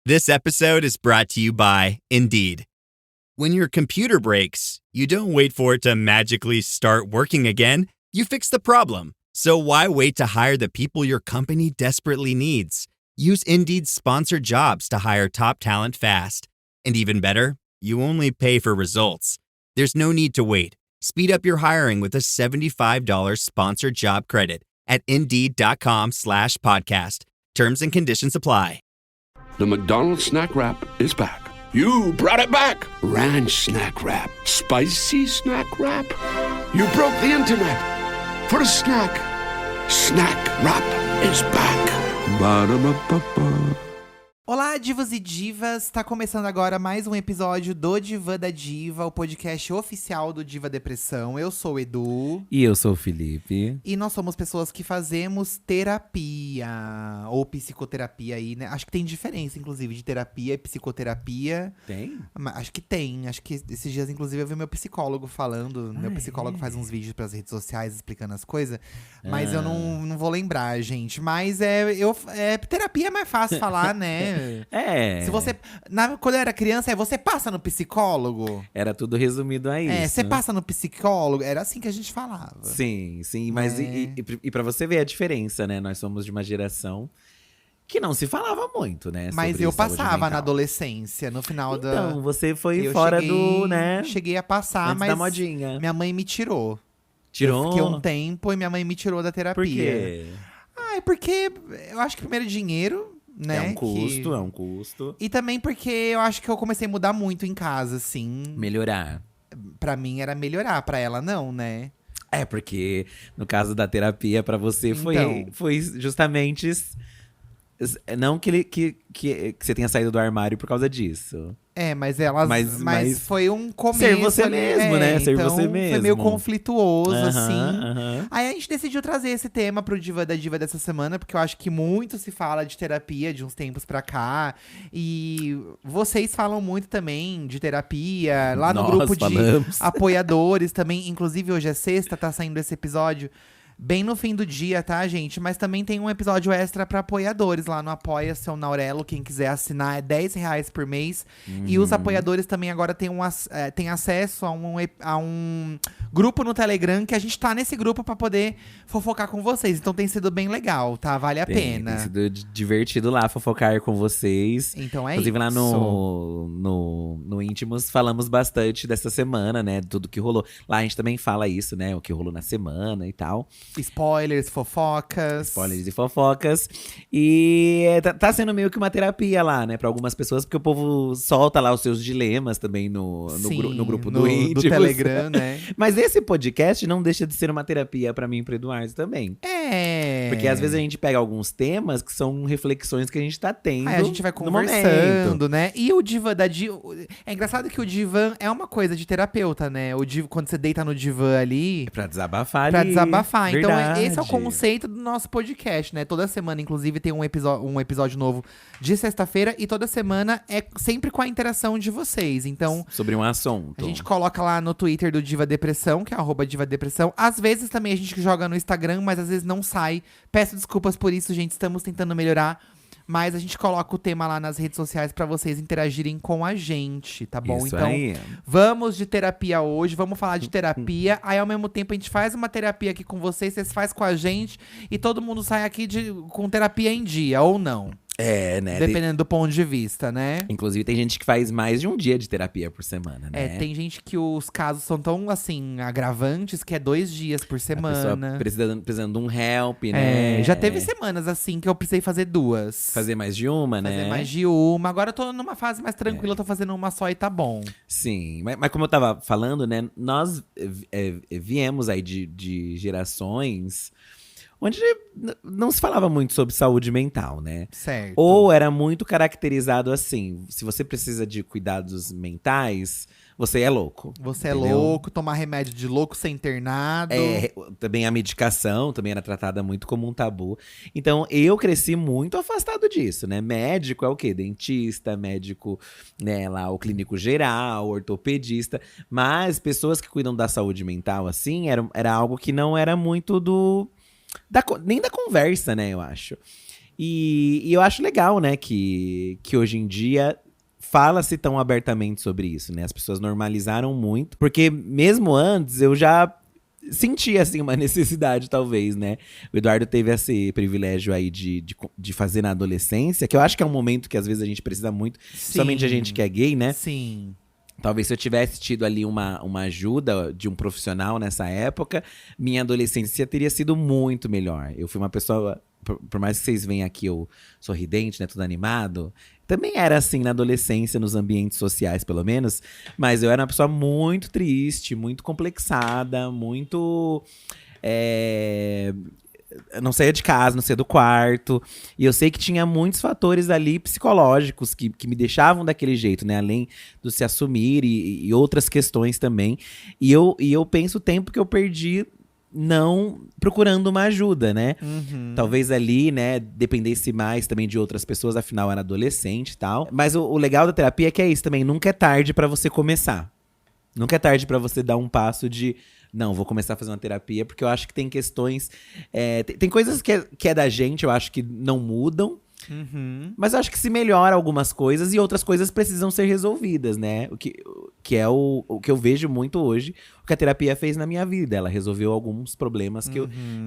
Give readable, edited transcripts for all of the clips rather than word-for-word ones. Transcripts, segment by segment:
This episode is brought to you by Indeed. When your computer breaks, you don't wait for it to magically start working again. You fix the problem. So why wait to hire the people your company desperately needs? Use Indeed's sponsored jobs to hire top talent fast. And even better, you only pay for results. There's no need to wait. Speed up your hiring with a $75 sponsored job credit at Indeed.com/podcast. Terms and conditions apply. The McDonald's Snack Wrap is back. You brought it back. Ranch Snack Wrap. Spicy Snack Wrap. You broke the internet. For a snack. Snack Wrap is back. Ba-da-ba-ba-ba. Olá, divas e divas! Tá começando agora mais um episódio do Diva da Diva, o podcast oficial do Diva Depressão. Eu sou o Edu. E eu sou o Felipe. E nós somos pessoas que fazemos terapia, ou psicoterapia aí, né? Acho que tem diferença, inclusive, de terapia e psicoterapia. Tem? Acho que tem. Acho que esses dias, inclusive, eu vi meu psicólogo falando. Meu psicólogo faz uns vídeos pras redes sociais explicando as coisas. Mas eu não vou lembrar, gente. Mas terapia é mais fácil falar, né? É. Se você. Quando eu era criança, você passa no psicólogo? Era tudo resumido a isso. Você passa no psicólogo? Era assim que a gente falava. Sim, mas e pra você ver a diferença, né? Nós somos de uma geração que não se falava muito, né? Mas sobre eu saúde passava mental. na adolescência, no final da. Então, você foi eu fora cheguei- do, né? Cheguei a passar, Antes mas da modinha. minha mãe me tirou. Tirou? Eu fiquei um tempo e minha mãe me tirou da terapia. Por quê? É porque eu acho que primeiro dinheiro, né? É um custo, que- é um custo. E também porque eu acho que eu comecei a mudar muito em casa, assim. Melhorar. Pra mim era melhorar, pra ela não, né? É, porque no caso da terapia, pra você, Então. foi justamente… Não que você tenha saído do armário por causa disso. Mas Mas foi um começo. ser você ali, mesmo, né? Ser então você Foi mesmo. meio conflituoso, Aham, assim. aham. Aí a gente decidiu trazer esse tema pro Diva da Diva dessa semana, porque eu acho que muito se fala de terapia de uns tempos pra cá. E vocês falam muito também de terapia, lá no Nós grupo de falamos. apoiadores também. Inclusive, hoje é sexta, tá saindo esse episódio bem no fim do dia, tá, gente? Mas também tem um episódio extra pra apoiadores lá no Apoia Seu Naurelo. Quem quiser assinar é R$10 por mês. E os apoiadores também agora têm acesso a um grupo no Telegram, que a gente tá nesse grupo pra poder fofocar com vocês. Então tem sido bem legal, tá? Vale a pena. Tem sido divertido lá fofocar com vocês. Então é Inclusive isso. lá no Íntimos falamos bastante dessa semana, né? Tudo que rolou. Lá a gente também fala isso, né? O que rolou na semana e tal. Spoilers, fofocas. Spoilers e fofocas. E tá sendo meio que uma terapia lá, né? Pra algumas pessoas, porque o povo solta lá os seus dilemas também no grupo do Íntimos. do Telegram, né? Mas esse podcast não deixa de ser uma terapia pra mim e pro Eduardo também. Porque às vezes a gente pega alguns temas que são reflexões que a gente tá tendo. Aí a gente vai no momento. conversando, né? E o Diva da Diva… É engraçado que o divã é uma coisa de terapeuta, né? O diva, quando você deita no divã ali… Pra desabafar Pra ali. desabafar. Então, Verdade. esse é o conceito do nosso podcast, né? Toda semana, inclusive, tem um episódio novo de sexta-feira. E toda semana é sempre com a interação de vocês. Então, Sobre um assunto. a gente coloca lá no Twitter do Diva Depressão, que é @DivaDepressão. Às vezes também a gente joga no Instagram, mas às vezes não sai. Peço desculpas por isso, gente. Estamos tentando melhorar. Mas a gente coloca o tema lá nas redes sociais pra vocês interagirem com a gente, tá bom? Isso Então, aí. vamos de terapia hoje, vamos falar de terapia. Aí, ao mesmo tempo, a gente faz uma terapia aqui com vocês fazem com a gente. E todo mundo sai aqui com terapia em dia, ou não. É, né? Dependendo do ponto de vista, né? Inclusive, tem gente que faz mais de um dia de terapia por semana, né? Tem gente que os casos são tão, assim, agravantes que é 2 dias por A pessoa semana. precisando de um help, né? Já teve semanas, assim, que eu precisei fazer 2. Fazer mais de uma, né? Fazer mais de uma. Agora eu tô numa fase mais tranquila, eu tô fazendo uma só e tá bom. Sim, mas como eu tava falando, né? Nós viemos aí de gerações onde não se falava muito sobre saúde mental, né? Certo. Ou era muito caracterizado assim: se você precisa de cuidados mentais, você é louco. Você é entendeu? louco, tomar remédio de louco, ser internado. Também a medicação também era tratada muito como um tabu. Então, eu cresci muito afastado disso, né? Médico é o quê? Dentista, médico, né, lá, o clínico geral, ortopedista. Mas pessoas que cuidam da saúde mental, assim, era algo que não era muito nem da conversa, né, eu acho. E eu acho legal, né, que hoje em dia fala-se tão abertamente sobre isso, né? As pessoas normalizaram muito. Porque mesmo antes, eu já sentia, assim, uma necessidade, talvez, né? O Eduardo teve esse privilégio aí de fazer na adolescência, que eu acho que é um momento que às vezes a gente precisa muito, somente a gente que é gay, né? Sim. Talvez se eu tivesse tido ali uma ajuda de um profissional nessa época, minha adolescência teria sido muito melhor. Eu fui uma pessoa, por mais que vocês venham aqui eu sorridente, né, tudo animado, também era assim na adolescência, nos ambientes sociais pelo menos, mas eu era uma pessoa muito triste, muito complexada, muito… Eu não saía de casa, não saía do quarto. E eu sei que tinha muitos fatores ali psicológicos que me deixavam daquele jeito, né? Além do se assumir e outras questões também. E eu penso o tempo que eu perdi não procurando uma ajuda, né? Talvez ali, né, dependesse mais também de outras pessoas, afinal era adolescente e tal. Mas o legal da terapia é que é isso também, nunca é tarde pra você começar. Nunca é tarde pra você dar um passo de… Não, vou começar a fazer uma terapia, porque eu acho que tem questões… tem coisas que é da gente, eu acho que não mudam. Mas eu acho que se melhora algumas coisas e outras coisas precisam ser resolvidas, né? O que é o que eu vejo muito hoje, o que a terapia fez na minha vida. Ela resolveu alguns problemas que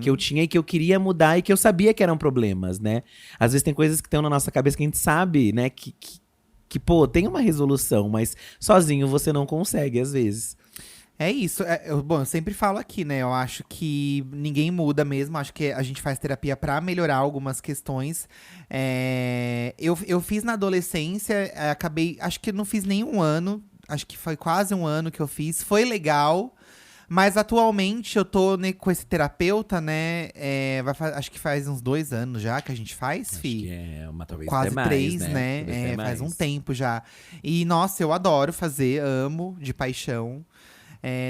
eu tinha e que eu queria mudar e que eu sabia que eram problemas, né? Às vezes tem coisas que estão na nossa cabeça que a gente sabe, né? Pô, tem uma resolução, mas sozinho você não consegue, às vezes. É isso. Bom, eu sempre falo aqui, né? Eu acho que ninguém muda mesmo. Acho que a gente faz terapia pra melhorar algumas questões. Eu fiz na adolescência, acabei… Acho que não fiz nenhum ano. Acho que foi quase um ano que eu fiz. Foi legal. Mas atualmente eu tô, né, com esse terapeuta, né? Acho que faz uns 2 anos já que a gente faz, fi. Acho que talvez quase até mais, 3, né? né? Faz um tempo já. E, nossa, eu adoro fazer, amo, de paixão.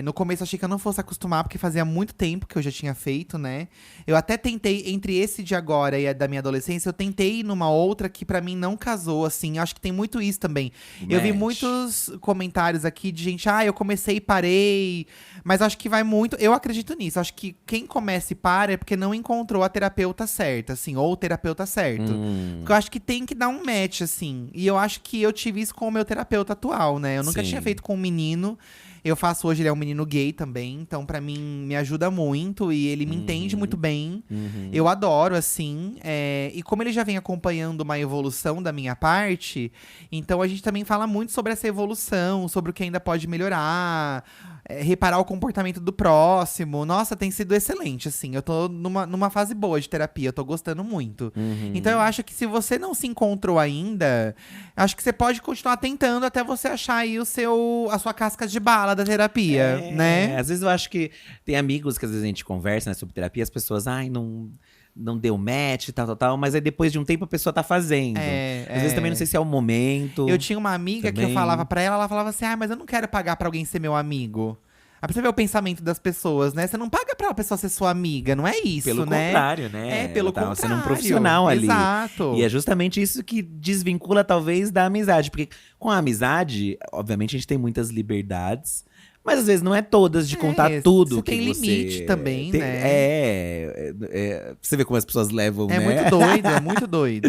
No começo achei que eu não fosse acostumar, porque fazia muito tempo que eu já tinha feito, né? Eu até tentei, entre esse de agora e a da minha adolescência, eu tentei ir numa outra que pra mim não casou, assim. Acho que tem muito isso também. Eu vi muitos comentários aqui de gente, eu comecei e parei. Mas acho que vai muito… Eu acredito nisso. Acho que quem começa e para é porque não encontrou a terapeuta certa, assim. Ou o terapeuta certo. Porque eu acho que tem que dar um match, assim. E eu acho que eu tive isso com o meu terapeuta atual, né? Eu nunca tinha feito com um menino. Eu faço hoje, ele é um menino gay também. Então, pra mim, me ajuda muito. E ele me entende muito bem. Eu adoro, assim. E como ele já vem acompanhando uma evolução da minha parte… Então, a gente também fala muito sobre essa evolução. Sobre o que ainda pode melhorar. Reparar o comportamento do próximo. Nossa, tem sido excelente, assim. Eu tô numa fase boa de terapia. Eu tô gostando muito. Então, eu acho que se você não se encontrou ainda… Acho que você pode continuar tentando até você achar aí a sua casca de bala da terapia, né? Às vezes eu acho que tem amigos que às vezes a gente conversa, né, sobre terapia, as pessoas, não deu match, tal, mas aí depois de um tempo a pessoa tá fazendo. Às vezes também não sei se é o momento. Eu tinha uma amiga que eu falava pra ela falava assim, mas eu não quero pagar pra alguém ser meu amigo. Aí pra você ver o pensamento das pessoas, né? Você não paga pra pessoa ser sua amiga, não é isso, pelo né? Contrário, né? Pelo Ela contrário. sendo um profissional ali. Exato. E é justamente isso que desvincula, talvez, da amizade. Porque com a amizade, obviamente, a gente tem muitas liberdades. Mas às vezes não é todas de contar tudo que tem você… limite também, né? Você vê como as pessoas levam, né? É muito doido, é muito doido.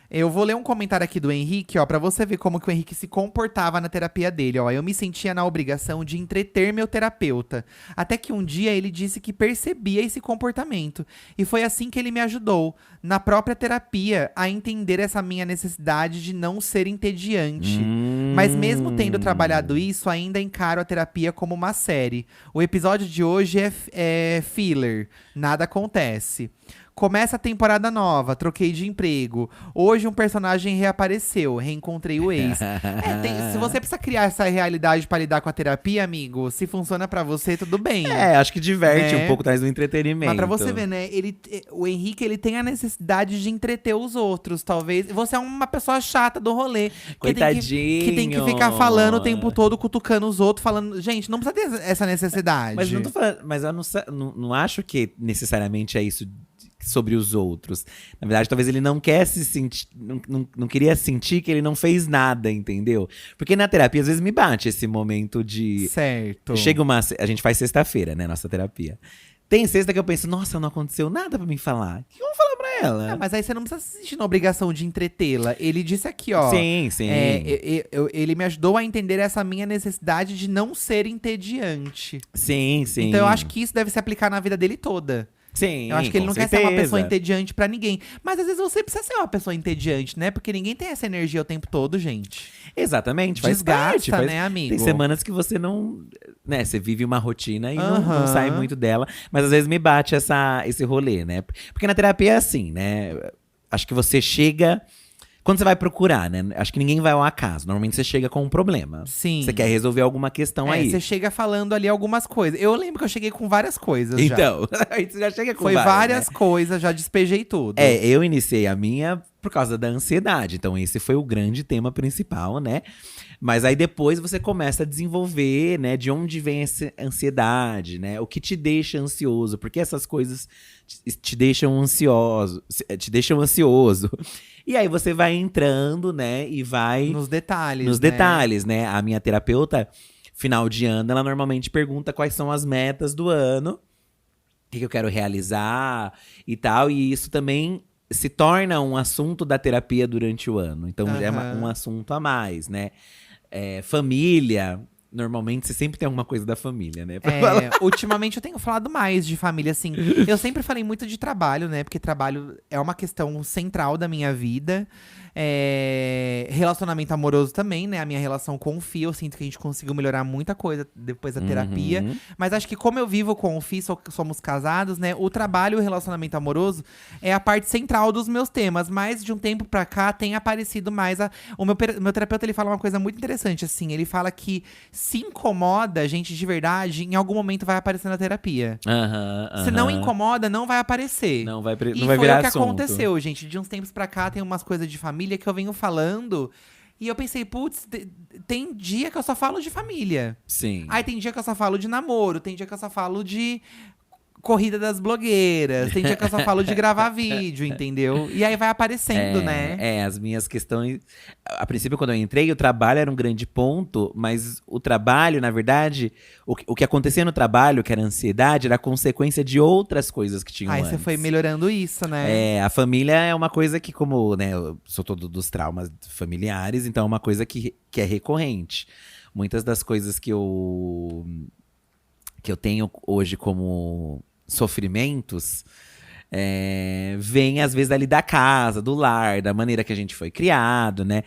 Eu vou ler um comentário aqui do Henrique, ó, pra você ver como que o Henrique se comportava na terapia dele, ó. Eu me sentia na obrigação de entreter meu terapeuta. Até que um dia ele disse que percebia esse comportamento. E foi assim que ele me ajudou, na própria terapia, a entender essa minha necessidade de não ser entediante. Mas mesmo tendo trabalhado isso, ainda encaro a terapia como uma série. O episódio de hoje é filler, nada acontece. Começa a temporada nova, troquei de emprego. Hoje um personagem reapareceu, reencontrei o ex. Se você precisa criar essa realidade pra lidar com a terapia, amigo, se funciona pra você, tudo bem. Acho que diverte um pouco mais do entretenimento. Mas pra você ver, né, o Henrique, ele tem a necessidade de entreter os outros, talvez. Você é uma pessoa chata do rolê. Coitadinho. Que tem que ficar falando o tempo todo, cutucando os outros, falando… Gente, não precisa ter essa necessidade. Mas, eu não acho que necessariamente é isso sobre os outros. Na verdade, talvez ele não quer se sentir… Não queria sentir que ele não fez nada, entendeu? Porque na terapia, às vezes, me bate esse momento de… Certo. A gente faz sexta-feira, né? Nossa terapia. Tem sexta que eu penso, nossa, não aconteceu nada pra mim falar. O que eu vou falar pra ela? Ah, mas aí você não precisa se sentir na obrigação de entretê-la. Ele disse aqui, ó. Sim, sim. Ele me ajudou a entender essa minha necessidade de não ser entediante. Sim, sim. Então eu acho que isso deve se aplicar na vida dele toda. Sim, Eu acho que ele com não quer ser uma certeza. pessoa entediante pra ninguém. Mas às vezes você precisa ser uma pessoa entediante, né? Porque ninguém tem essa energia o tempo todo, gente. Exatamente, faz Desgasta, parte. né, amigo? Tem semanas que você não… Né, você vive uma rotina e não Aham. sai muito dela. Mas às vezes me bate esse rolê, né? Porque na terapia é assim, né? Acho que você chega… Quando você vai procurar, né? Acho que ninguém vai ao acaso. Normalmente você chega com um problema. Sim. Você quer resolver alguma questão aí. Você chega falando ali algumas coisas. Eu lembro que eu cheguei com várias coisas já. Então, aí você já chega com Foi várias né? coisas, já despejei tudo. Eu iniciei a minha por causa da ansiedade. Então, esse foi o grande tema principal, né? Mas aí depois você começa a desenvolver, né? De onde vem essa ansiedade, né? O que te deixa ansioso. Porque essas coisas te deixam ansioso. Te deixam ansioso. E aí você vai entrando, né? E vai… Nos detalhes, Nos né? detalhes, né? A minha terapeuta, final de ano, ela normalmente pergunta quais são as metas do ano. O que eu quero realizar e tal. E isso também se torna um assunto da terapia durante o ano. Então é um assunto a mais, né? Família. Normalmente você sempre tem alguma coisa da família, né? pra falar. Ultimamente eu tenho falado mais de família, assim. Eu sempre falei muito de trabalho, né? Porque trabalho é uma questão central da minha vida. Relacionamento amoroso também, né? A minha relação com o Fih, eu sinto que a gente conseguiu melhorar muita coisa depois da terapia. Mas acho que como eu vivo com o Fih, somos casados, né? O trabalho e o relacionamento amoroso é a parte central dos meus temas. Mas de um tempo pra cá tem aparecido mais… O meu terapeuta, ele fala uma coisa muito interessante, assim. Ele fala que se incomoda a gente de verdade, em algum momento vai aparecer na terapia. Se não incomoda, não vai aparecer. Não vai virar E foi o que assunto. aconteceu, gente. De uns tempos pra cá, tem umas coisas de família que eu venho falando. E eu pensei, putz, tem dia que eu só falo de família. Sim. Aí tem dia que eu só falo de namoro. Tem dia que eu só falo de corrida das blogueiras. Tem dia que eu só falo de gravar vídeo, entendeu? E aí vai aparecendo, né? As minhas questões… A princípio, quando eu entrei, o trabalho era um grande ponto. Mas o trabalho, na verdade… O que acontecia no trabalho, que era ansiedade, era consequência de outras coisas que tinham Aí antes. você foi melhorando isso, né? A família é uma coisa que, como, né, eu sou todo dos traumas familiares, então é uma coisa que é recorrente. Muitas das coisas que eu tenho hoje como sofrimentos vêm, às vezes, ali da casa, do lar, da maneira que a gente foi criado, né?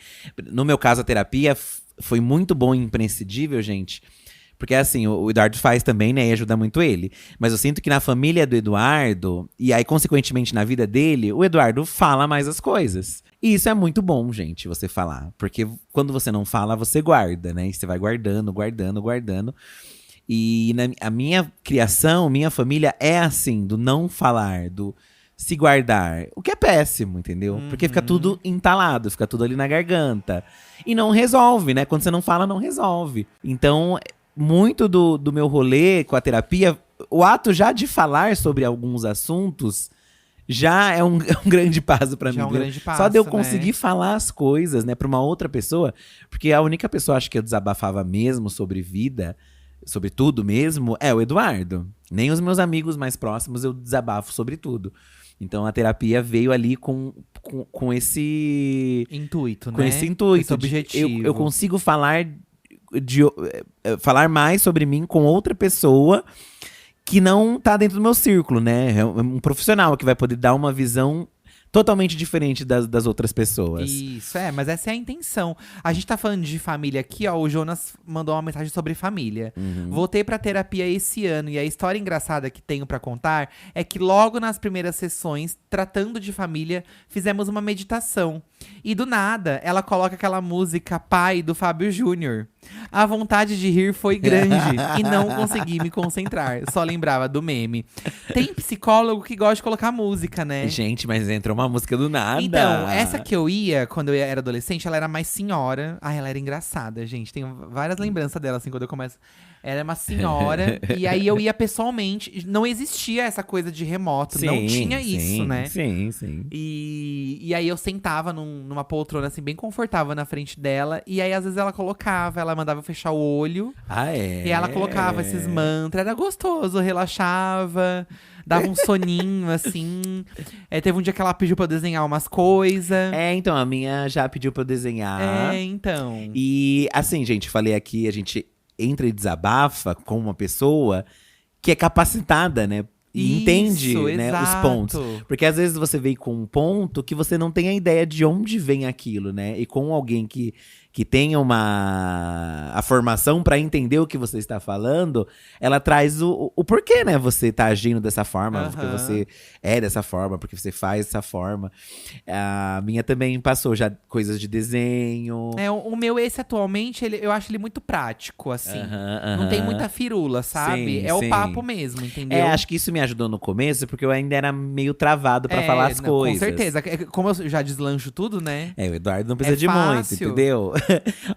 No meu caso, a terapia foi muito bom e imprescindível, gente. Porque assim, o Eduardo faz também, né, e ajuda muito ele. Mas eu sinto que na família do Eduardo, e aí consequentemente na vida dele, o Eduardo fala mais as coisas. E isso é muito bom, gente, você falar. Porque quando você não fala, você guarda, né? E você vai guardando, guardando, guardando. E a minha criação, minha família é assim, do não falar, do se guardar. O que é péssimo, entendeu? Porque fica tudo entalado, fica tudo ali na garganta. E não resolve, né? Quando você não fala, não resolve. Então… Muito do meu rolê com a terapia, o ato já de falar sobre alguns assuntos já é um grande passo pra mim. Já é um grande passo, Só de eu né? conseguir falar as coisas, né, pra uma outra pessoa. Porque a única pessoa, acho que eu desabafava mesmo sobre vida, sobre tudo mesmo, é o Eduardo. Nem os meus amigos mais próximos eu desabafo sobre tudo. Então a terapia veio ali com esse… Intuito, né? Com esse intuito. Esse objetivo. Eu consigo falar mais sobre mim com outra pessoa que não tá dentro do meu círculo, né? É um profissional que vai poder dar uma visão totalmente diferente das outras pessoas. Isso, mas essa é a intenção. A gente tá falando de família aqui, ó. O Jonas mandou uma mensagem sobre família. Voltei pra terapia esse ano e a história engraçada que tenho pra contar é que logo nas primeiras sessões, tratando de família, fizemos uma meditação. E do nada, ela coloca aquela música Pai, do Fábio Júnior. A vontade de rir foi grande e não consegui me concentrar. Só lembrava do meme. Tem psicólogo que gosta de colocar música, né? Gente, mas entrou uma música do nada. Então, essa que eu ia, quando eu era adolescente, ela era mais senhora. Ai, ela era engraçada, gente. Tenho várias lembranças dela, assim, quando eu começo. Ela é uma senhora. E aí eu ia pessoalmente. Não existia essa coisa de remoto. Não tinha isso, né? Sim, sim. E aí eu sentava numa poltrona, assim, bem confortável na frente dela. E aí, às vezes, ela colocava, ela mandava eu fechar o olho. Ah, é? E ela colocava esses mantras. Era gostoso, relaxava. Dava um soninho, assim. Teve um dia que ela pediu pra eu desenhar umas coisas. Então, a minha já pediu pra eu desenhar. Então. E, assim, gente, falei aqui, a gente entra e desabafa com uma pessoa que é capacitada, né? E entende, né, os pontos. Porque às vezes você vem com um ponto que você não tem a ideia de onde vem aquilo, né? E com alguém que tenha a formação para entender o que você está falando, ela traz o porquê, né? Você tá agindo dessa forma, porque você é dessa forma, porque você faz dessa forma. A minha também passou já coisas de desenho. O meu, esse atualmente, eu acho ele muito prático, assim. Não tem muita firula, sabe? Sim, o sim. papo mesmo, entendeu? Acho que isso me ajudou no começo, porque eu ainda era meio travado pra falar as coisas. Com certeza. Como eu já deslancho tudo, né? O Eduardo não precisa de fácil. muito, entendeu?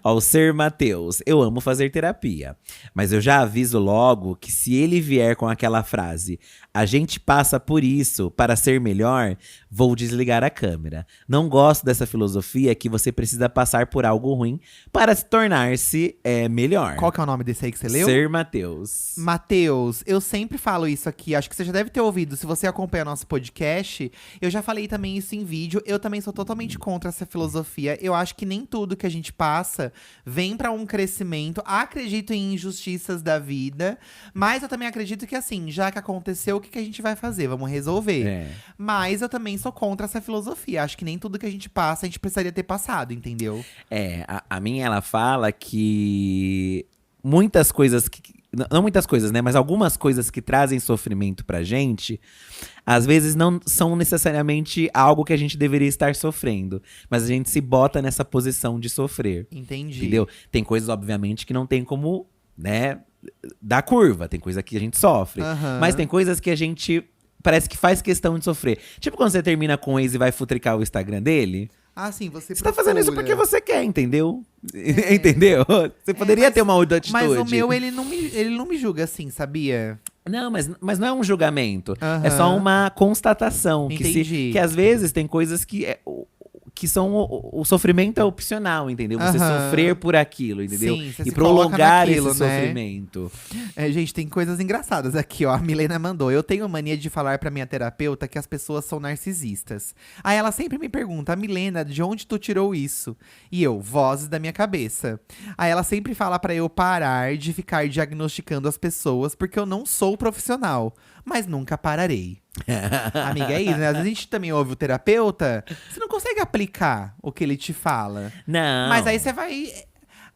Ao ser Matheus, eu amo fazer terapia. Mas eu já aviso logo que se ele vier com aquela frase, a gente passa por isso para ser melhor, vou desligar a câmera. Não gosto dessa filosofia que você precisa passar por algo ruim para se tornar-se melhor. Qual que é o nome desse aí que você leu? Ser Matheus. Matheus, eu sempre falo isso aqui, acho que você já deve ter ouvido. Se você acompanha nosso podcast, eu já falei também isso em vídeo. Eu também sou totalmente contra essa filosofia. Eu acho que nem tudo que a gente passa vem pra um crescimento. Acredito em injustiças da vida, mas eu também acredito que assim, já que aconteceu, o que a gente vai fazer? Vamos resolver. Mas eu também sou contra essa filosofia. Acho que nem tudo que a gente passa, a gente precisaria ter passado, entendeu? A minha, ela fala que muitas coisas não muitas coisas, né? Mas algumas coisas que trazem sofrimento pra gente, às vezes não são necessariamente algo que a gente deveria estar sofrendo. Mas a gente se bota nessa posição de sofrer. Entendi. Entendeu? Tem coisas, obviamente, que não tem como, né, dar curva. Tem coisa que a gente sofre. Mas tem coisas que a gente parece que faz questão de sofrer. Tipo quando você termina com o ex e vai futricar o Instagram dele. Ah, sim, você tá fazendo isso porque você quer, entendeu? Entendeu? Você poderia ter uma outra atitude. Mas o meu, ele não me julga assim, sabia? Não, mas não é um julgamento. É só uma constatação. Entendi. Que às vezes tem coisas que são… O sofrimento é opcional, entendeu? Você sofrer por aquilo, entendeu? Sim, você e se prolongar naquilo, esse né? sofrimento. Gente, tem coisas engraçadas aqui, ó. A Milena mandou. Eu tenho mania de falar pra minha terapeuta que as pessoas são narcisistas. Aí ela sempre me pergunta, Milena, de onde tu tirou isso? E eu, vozes da minha cabeça. Aí ela sempre fala pra eu parar de ficar diagnosticando as pessoas, porque eu não sou profissional. Mas nunca pararei. Amiga, é isso, né? Às vezes a gente também ouve o terapeuta, você não consegue aplicar o que ele te fala. Não. Mas aí você vai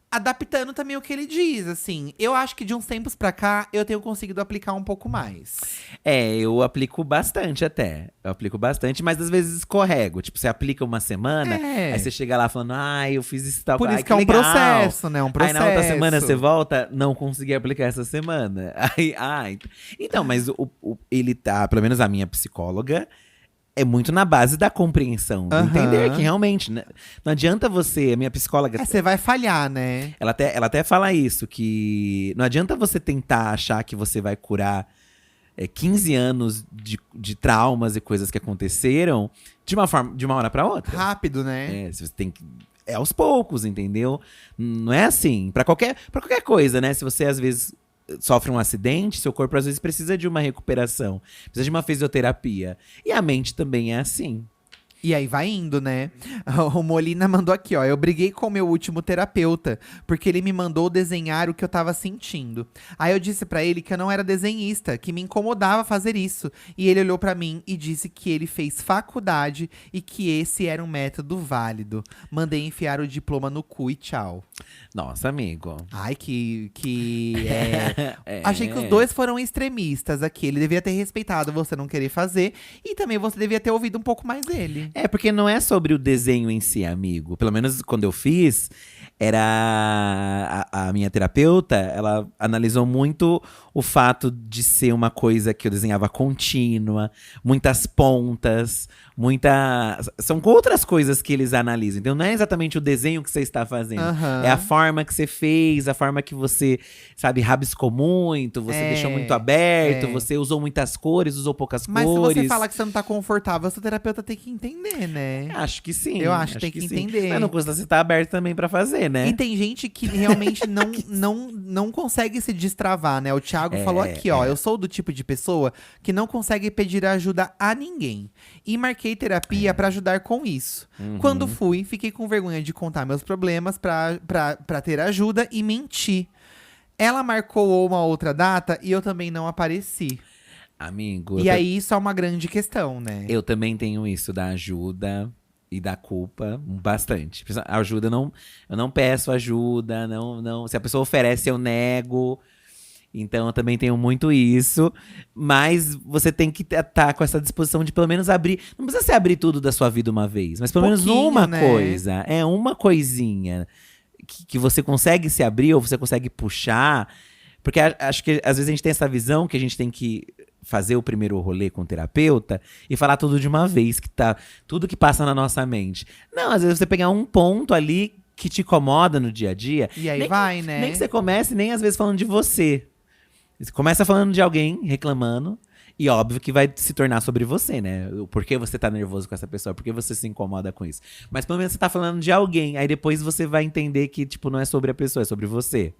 adaptando também o que ele diz, assim. Eu acho que de uns tempos pra cá, eu tenho conseguido aplicar um pouco mais. Eu aplico bastante até. Eu aplico bastante, mas às vezes escorrego. Tipo, você aplica uma semana, aí você chega lá falando, eu fiz isso e tal. Por isso que que é um legal. processo, né? Um processo. Aí na outra semana você volta, não consegui aplicar essa semana. Então, mas ele tá, pelo menos a minha psicóloga, é muito na base da compreensão, do entender que realmente, né, não adianta você, a minha psicóloga… Você vai falhar, né? Ela até fala isso, que não adianta você tentar achar que você vai curar 15 anos de traumas e coisas que aconteceram de uma hora pra outra. Rápido, né? Você tem que… É aos poucos, entendeu? Não é assim. Pra qualquer coisa, né? Se você, às vezes, sofre um acidente, seu corpo, às vezes, precisa de uma recuperação. Precisa de uma fisioterapia. E a mente também é assim. E aí vai indo, né? O Molina mandou aqui, ó. Eu briguei com o meu último terapeuta, porque ele me mandou desenhar o que eu tava sentindo. Aí eu disse pra ele que eu não era desenhista, que me incomodava fazer isso. E ele olhou pra mim e disse que ele fez faculdade e que esse era um método válido. Mandei enfiar o diploma no cu e tchau. Nossa, amigo. Ai, Achei que os dois foram extremistas aqui. Ele devia ter respeitado você não querer fazer. E também você devia ter ouvido um pouco mais dele. Porque não é sobre o desenho em si, amigo. Pelo menos quando eu fiz, a minha terapeuta, ela analisou muito o fato de ser uma coisa que eu desenhava contínua, muitas pontas, são outras coisas que eles analisam. Então não é exatamente o desenho que você está fazendo, é a forma que você fez, a forma que você, sabe, rabiscou muito, você deixou muito aberto, você usou muitas cores, usou poucas Mas cores. se você fala que você não tá confortável, seu terapeuta tem que entender, né? Acho que sim. Eu acho que tem que entender. Mas não custa você estar aberto também pra fazer, né? E tem gente que realmente não consegue se destravar, né? O Thiago falou aqui, ó. Eu sou do tipo de pessoa que não consegue pedir ajuda a ninguém. E marquei terapia pra ajudar com isso. Quando fui, fiquei com vergonha de contar meus problemas pra ter ajuda e menti. Ela marcou uma outra data e eu também não apareci. Amigo. E aí isso é uma grande questão, né? Eu também tenho isso da ajuda e da culpa bastante. A ajuda, eu não peço ajuda, não. Se a pessoa oferece, eu nego. Então eu também tenho muito isso. Mas você tem que estar com essa disposição de pelo menos abrir. Não precisa ser abrir tudo da sua vida uma vez, mas pelo menos uma coisa. É uma coisinha que você consegue se abrir ou você consegue puxar. Porque acho que às vezes a gente tem essa visão que a gente tem que fazer o primeiro rolê com o terapeuta e falar tudo de uma vez, que tá tudo que passa na nossa mente. Não, às vezes você pegar um ponto ali que te incomoda no dia a dia. E aí vai, né? Nem que você comece, nem às vezes falando de você. Você começa falando de alguém, reclamando. E óbvio que vai se tornar sobre você, né? Por que você tá nervoso com essa pessoa? Por que você se incomoda com isso? Mas pelo menos você tá falando de alguém. Aí depois você vai entender que, tipo, não é sobre a pessoa, é sobre você.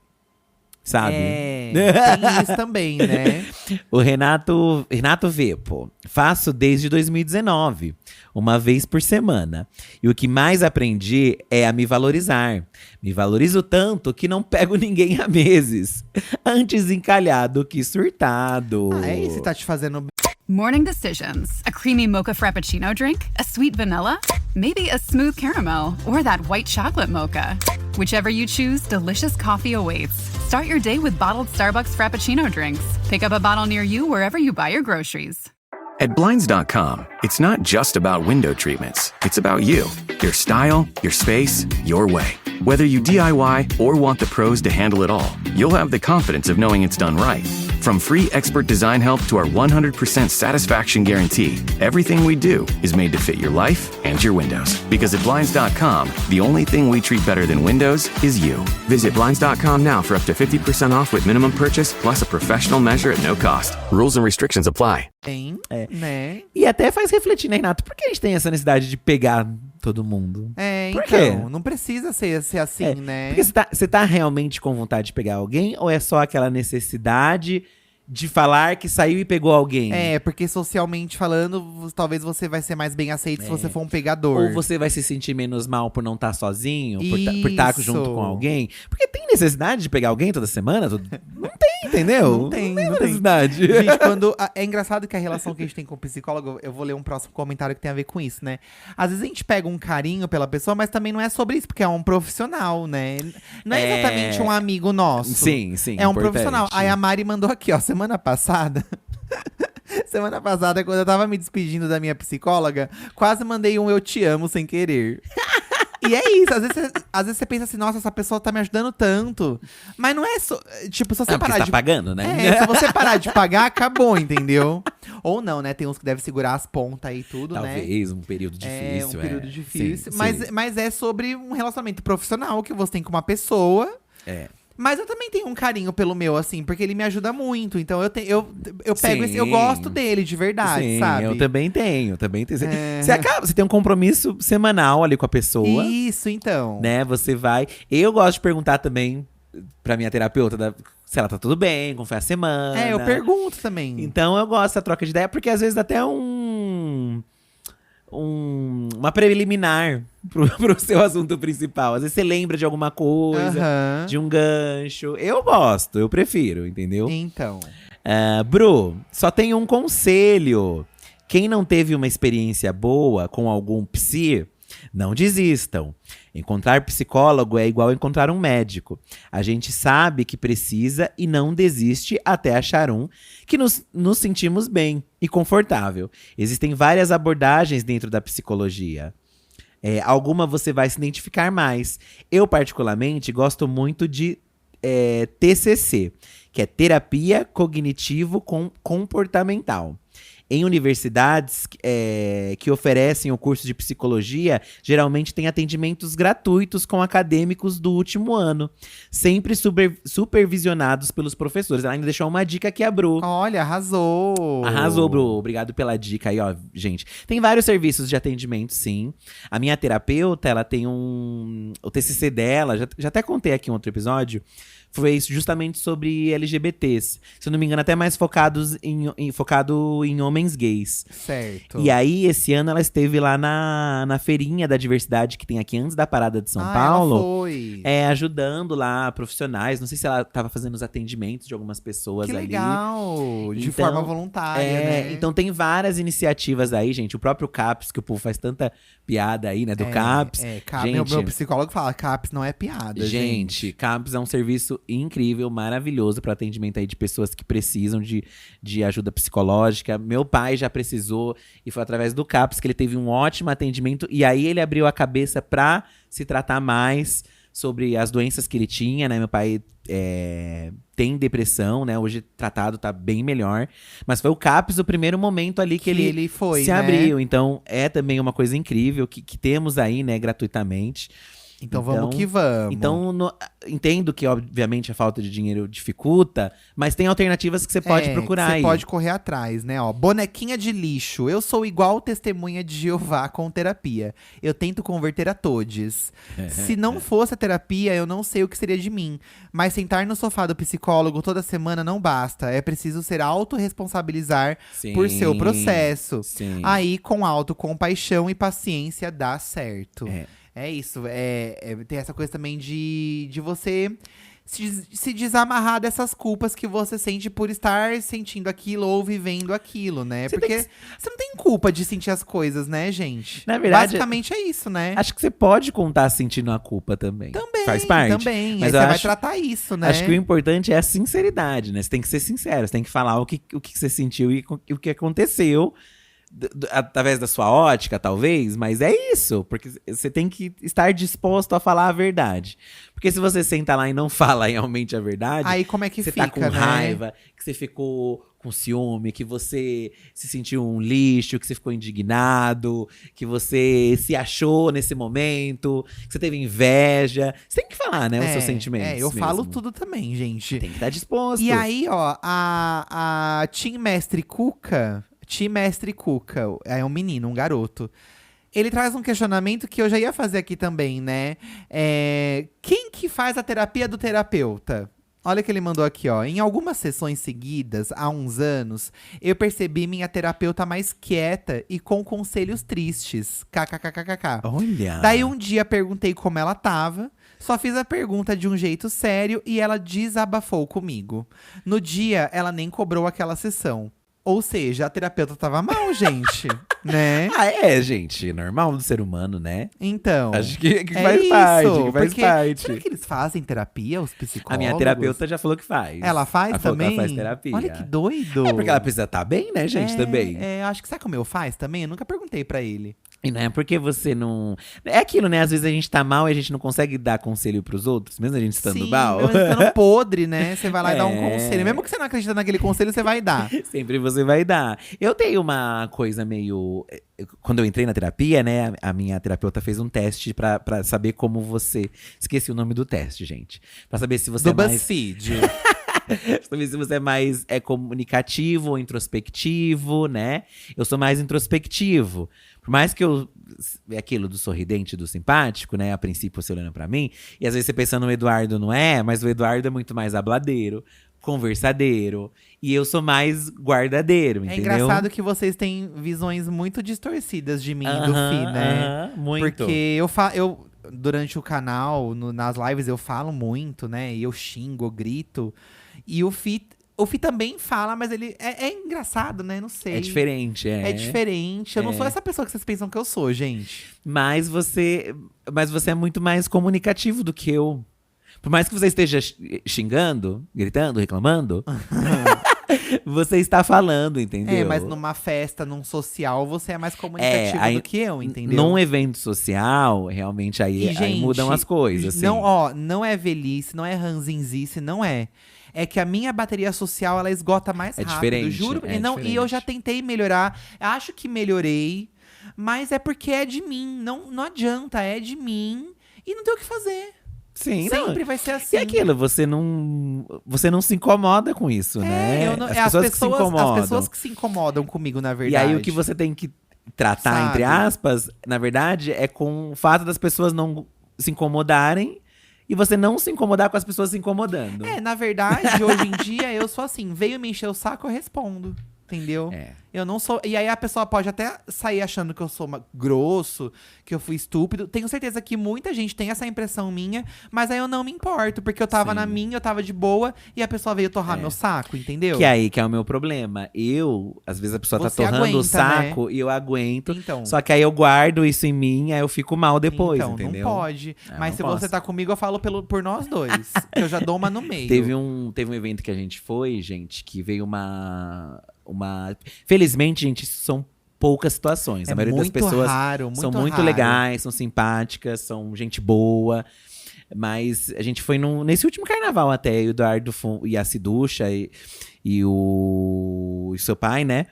Sabe? Tem isso também, né? O Renato Vepo. Faço desde 2019, uma vez por semana. E o que mais aprendi é a me valorizar. Me valorizo tanto que não pego ninguém há meses. Antes encalhado que surtado. Aí você tá te fazendo bem. Morning decisions. A creamy mocha frappuccino drink? A sweet vanilla? Maybe a smooth caramel? Or that white chocolate mocha? Whichever you choose, delicious coffee awaits. Start your day with bottled Starbucks Frappuccino drinks. Pick up a bottle near you wherever you buy your groceries. At Blinds.com, it's not just about window treatments. It's about you, your style, your space, your way. Whether you DIY or want the pros to handle it all, you'll have the confidence of knowing it's done right. From free expert design help to our 100% satisfaction guarantee, everything we do is made to fit your life and your windows. Because at Blinds.com, the only thing we treat better than windows is you. Visit Blinds.com now for up to 50% off with minimum purchase plus a professional measure at no cost. Rules and restrictions apply. Né? E até faz refletir, né, Renato? Por que a gente tem essa necessidade de pegar todo mundo? Por Por quê? Não precisa ser assim, né? Porque você tá realmente com vontade de pegar alguém? Ou é só aquela necessidade de falar que saiu e pegou alguém? Porque socialmente falando, talvez você vai ser mais bem aceito se você for um pegador. Ou você vai se sentir menos mal por não estar sozinho, por estar Isso. junto com alguém? Porque tem necessidade de pegar alguém toda semana? Não tem, entendeu? Não tem necessidade. Gente, é engraçado que a relação que a gente tem com o psicólogo, eu vou ler um próximo comentário que tem a ver com isso, né? Às vezes a gente pega um carinho pela pessoa, mas também não é sobre isso, porque é um profissional, né? Não é exatamente um amigo nosso. Sim, É um importante. profissional. Aí a Mari mandou aqui, ó, semana passada, quando eu tava me despedindo da minha psicóloga, quase mandei um eu te amo sem querer. E é isso, às vezes você pensa assim, nossa, essa pessoa tá me ajudando tanto. Mas não é só. Tipo, se você Não, porque parar você tá de. pagando, né? Se você parar de pagar, acabou, entendeu? Ou não, né? Tem uns que devem segurar as pontas aí e tudo, né? Talvez, um período difícil. É um período difícil. Sim, Mas é sobre um relacionamento profissional que você tem com uma pessoa. Mas eu também tenho um carinho pelo meu, assim, porque ele me ajuda muito. Então eu pego esse. Eu gosto dele de verdade, Sim, sabe? eu também tenho. Você tem um compromisso semanal ali com a pessoa. Isso, então. Né? Você vai. Eu gosto de perguntar também pra minha terapeuta se ela tá tudo bem, como foi a semana. Eu pergunto também. Então eu gosto dessa troca de ideia, porque às vezes dá até uma preliminar pro seu assunto principal. Às vezes você lembra de alguma coisa, de um gancho. Eu gosto, eu prefiro, entendeu? Então. Bru, só tenho um conselho. Quem não teve uma experiência boa com algum psi, não desistam. Encontrar psicólogo é igual encontrar um médico. A gente sabe que precisa e não desiste até achar um que nos sentimos bem e confortável. Existem várias abordagens dentro da psicologia. Alguma você vai se identificar mais. Eu, particularmente, gosto muito de TCC, que é Terapia Cognitivo-Comportamental. Em universidades que oferecem o curso de psicologia, geralmente tem atendimentos gratuitos com acadêmicos do último ano, sempre supervisionados pelos professores. Ela ainda deixou uma dica aqui, a Bru. Olha, arrasou! Arrasou, Bru. Obrigado pela dica aí, ó, gente. Tem vários serviços de atendimento, sim. A minha terapeuta, ela tem o TCC dela, já até contei aqui em outro episódio, foi justamente sobre LGBTs. Se eu não me engano, até mais focado em homens gays. Certo. E aí, esse ano, ela esteve lá na feirinha da diversidade que tem aqui antes da parada de São Paulo. Ela foi. Ajudando lá profissionais. Não sei se ela estava fazendo os atendimentos de algumas pessoas Que ali. legal! De Então, forma voluntária, né? Então tem várias iniciativas aí, gente. O próprio CAPS, que o povo faz tanta piada aí, né? Do CAPS. Gente, meu psicólogo fala, CAPS não é piada, gente. CAPS é um serviço incrível, maravilhoso para atendimento aí de pessoas que precisam de ajuda psicológica. Meu pai já precisou e foi através do CAPS que ele teve um ótimo atendimento. E aí ele abriu a cabeça para se tratar mais sobre as doenças que ele tinha, né? Meu pai tem depressão, né? Hoje tratado tá bem melhor. Mas foi o CAPS o primeiro momento ali que ele foi, se abriu. Então é também uma coisa incrível que temos aí, né? Gratuitamente. Então vamos que vamos. Então, entendo que, obviamente, a falta de dinheiro dificulta, mas tem alternativas que você pode procurar aí. Você pode correr atrás, né? Ó, bonequinha de lixo. Eu sou igual testemunha de Jeová com terapia. Eu tento converter a todos. Se não fosse a terapia, eu não sei o que seria de mim. Mas sentar no sofá do psicólogo toda semana não basta. É preciso ser autorresponsabilizar por seu processo. Sim. Aí, com autocompaixão e paciência, dá certo. É isso, tem essa coisa também de você se desamarrar dessas culpas que você sente por estar sentindo aquilo ou vivendo aquilo, né? Porque você não tem culpa de sentir as coisas, né, gente? Na verdade, basicamente é isso, né? Acho que você pode contar sentindo a culpa também. Faz parte. Também, mas aí você vai tratar isso, né? Acho que o importante é a sinceridade, né? Você tem que ser sincero, você tem que falar o que você sentiu e o que aconteceu. Através da sua ótica, talvez, mas é isso, porque você tem que estar disposto a falar a verdade. Porque se você senta lá e não fala realmente a verdade, aí como é que você fica, tá com né? raiva, que você ficou com ciúme, que você se sentiu um lixo, que você ficou indignado, que você se achou nesse momento, que você teve inveja. Você tem que falar, né, os seus sentimentos. Eu falo tudo também, gente. Tem que estar disposto. E aí, ó, a Team Mestre Cuca é um menino, um garoto. Ele traz um questionamento que eu já ia fazer aqui também, né? Quem que faz a terapia do terapeuta? Olha o que ele mandou aqui, ó. Em algumas sessões seguidas, há uns anos, eu percebi minha terapeuta mais quieta e com conselhos tristes. KKKKK. Olha! Daí um dia perguntei como ela tava. Só fiz a pergunta de um jeito sério e ela desabafou comigo. No dia, ela nem cobrou aquela sessão. Ou seja, a terapeuta tava mal, gente, né? Gente, normal do ser humano, né? Então. Acho que faz parte, que faz porque parte. será que eles fazem terapia, os psicólogos? A minha terapeuta já falou que faz. Ela faz ela falou que também? ela faz terapia. Olha que doido. Porque ela precisa estar bem, né, gente, também. Acho que sabe como eu faz também? Eu nunca perguntei pra ele. E não é porque você não… É aquilo, né? Às vezes a gente tá mal e a gente não consegue dar conselho pros outros, mesmo a gente estando mal. Mesmo estando podre, né? Você vai lá e dá um conselho. Mesmo que você não acredita naquele conselho, você vai dar. Sempre você vai dar. Eu tenho uma coisa meio… Quando eu entrei na terapia, né? A minha terapeuta fez um teste pra saber como você… Esqueci o nome do teste, gente. Pra saber se você do é mais… BuzzFeed. Saber se você é mais comunicativo ou introspectivo, né? Eu sou mais introspectivo. Por mais que eu… É aquilo do sorridente, do simpático, né? A princípio você olhando pra mim. E às vezes você pensando no Eduardo, não é? Mas o Eduardo é muito mais habladeiro, conversadeiro. E eu sou mais guardadeiro, entendeu? É engraçado que vocês têm visões muito distorcidas de mim e do Fih, né? Muito. Porque eu durante o canal, nas lives, eu falo muito, né? E eu xingo, eu grito. E o Fih também fala, mas ele… É engraçado, né? Não sei. É diferente, É diferente. Eu não sou essa pessoa que vocês pensam que eu sou, gente. Mas você é muito mais comunicativo do que eu. Por mais que você esteja xingando, gritando, reclamando… Você está falando, entendeu? É, mas numa festa, num social, você é mais comunicativo aí, do que eu, entendeu? Num evento social, realmente aí, E, aí mudam as coisas, assim. Não, ó, não é velhice, não é ranzinzice, não é. É que a minha bateria social, ela esgota mais É rápido, diferente, juro. é e, não, e eu diferente. já tentei melhorar, acho que melhorei. Mas é porque é de mim, não adianta, é de mim. E não tem o que fazer. Sim, não. Sempre vai ser assim. E aquilo, você não se incomoda com isso, né? Eu não- As é, pessoas que se incomodam. as pessoas que se incomodam comigo, na E verdade. aí o que você tem que tratar, Sabe? entre aspas, na verdade, é com o fato das pessoas não se incomodarem e você não se incomodar com as pessoas se incomodando. É, na verdade, hoje em dia, eu sou assim, veio me encher o saco, eu respondo. Entendeu? É. Eu não sou. E aí a pessoa pode até sair achando que eu sou grosso, que eu fui estúpido. Tenho certeza que muita gente tem essa impressão minha, mas aí eu não me importo, porque eu tava Sim. na minha, eu tava de boa, e a pessoa veio torrar meu saco, entendeu? Que aí que é o meu problema. Às vezes a pessoa tá Você torrando o aguenta, saco e eu aguento. Então. Só que aí eu guardo isso em mim, aí eu fico mal depois, então, entendeu? não pode. É, Mas não se posso. você tá comigo, eu falo por nós dois. Que eu já dou uma no meio. Teve um evento que a gente foi, gente, que veio uma. Felizmente, gente, são poucas situações. É A maioria das muito pessoas raro, são muito muito raro. legais, são simpáticas, são gente boa. Mas a gente foi nesse último carnaval até, o Eduardo e a Ciducha e o seu pai, né?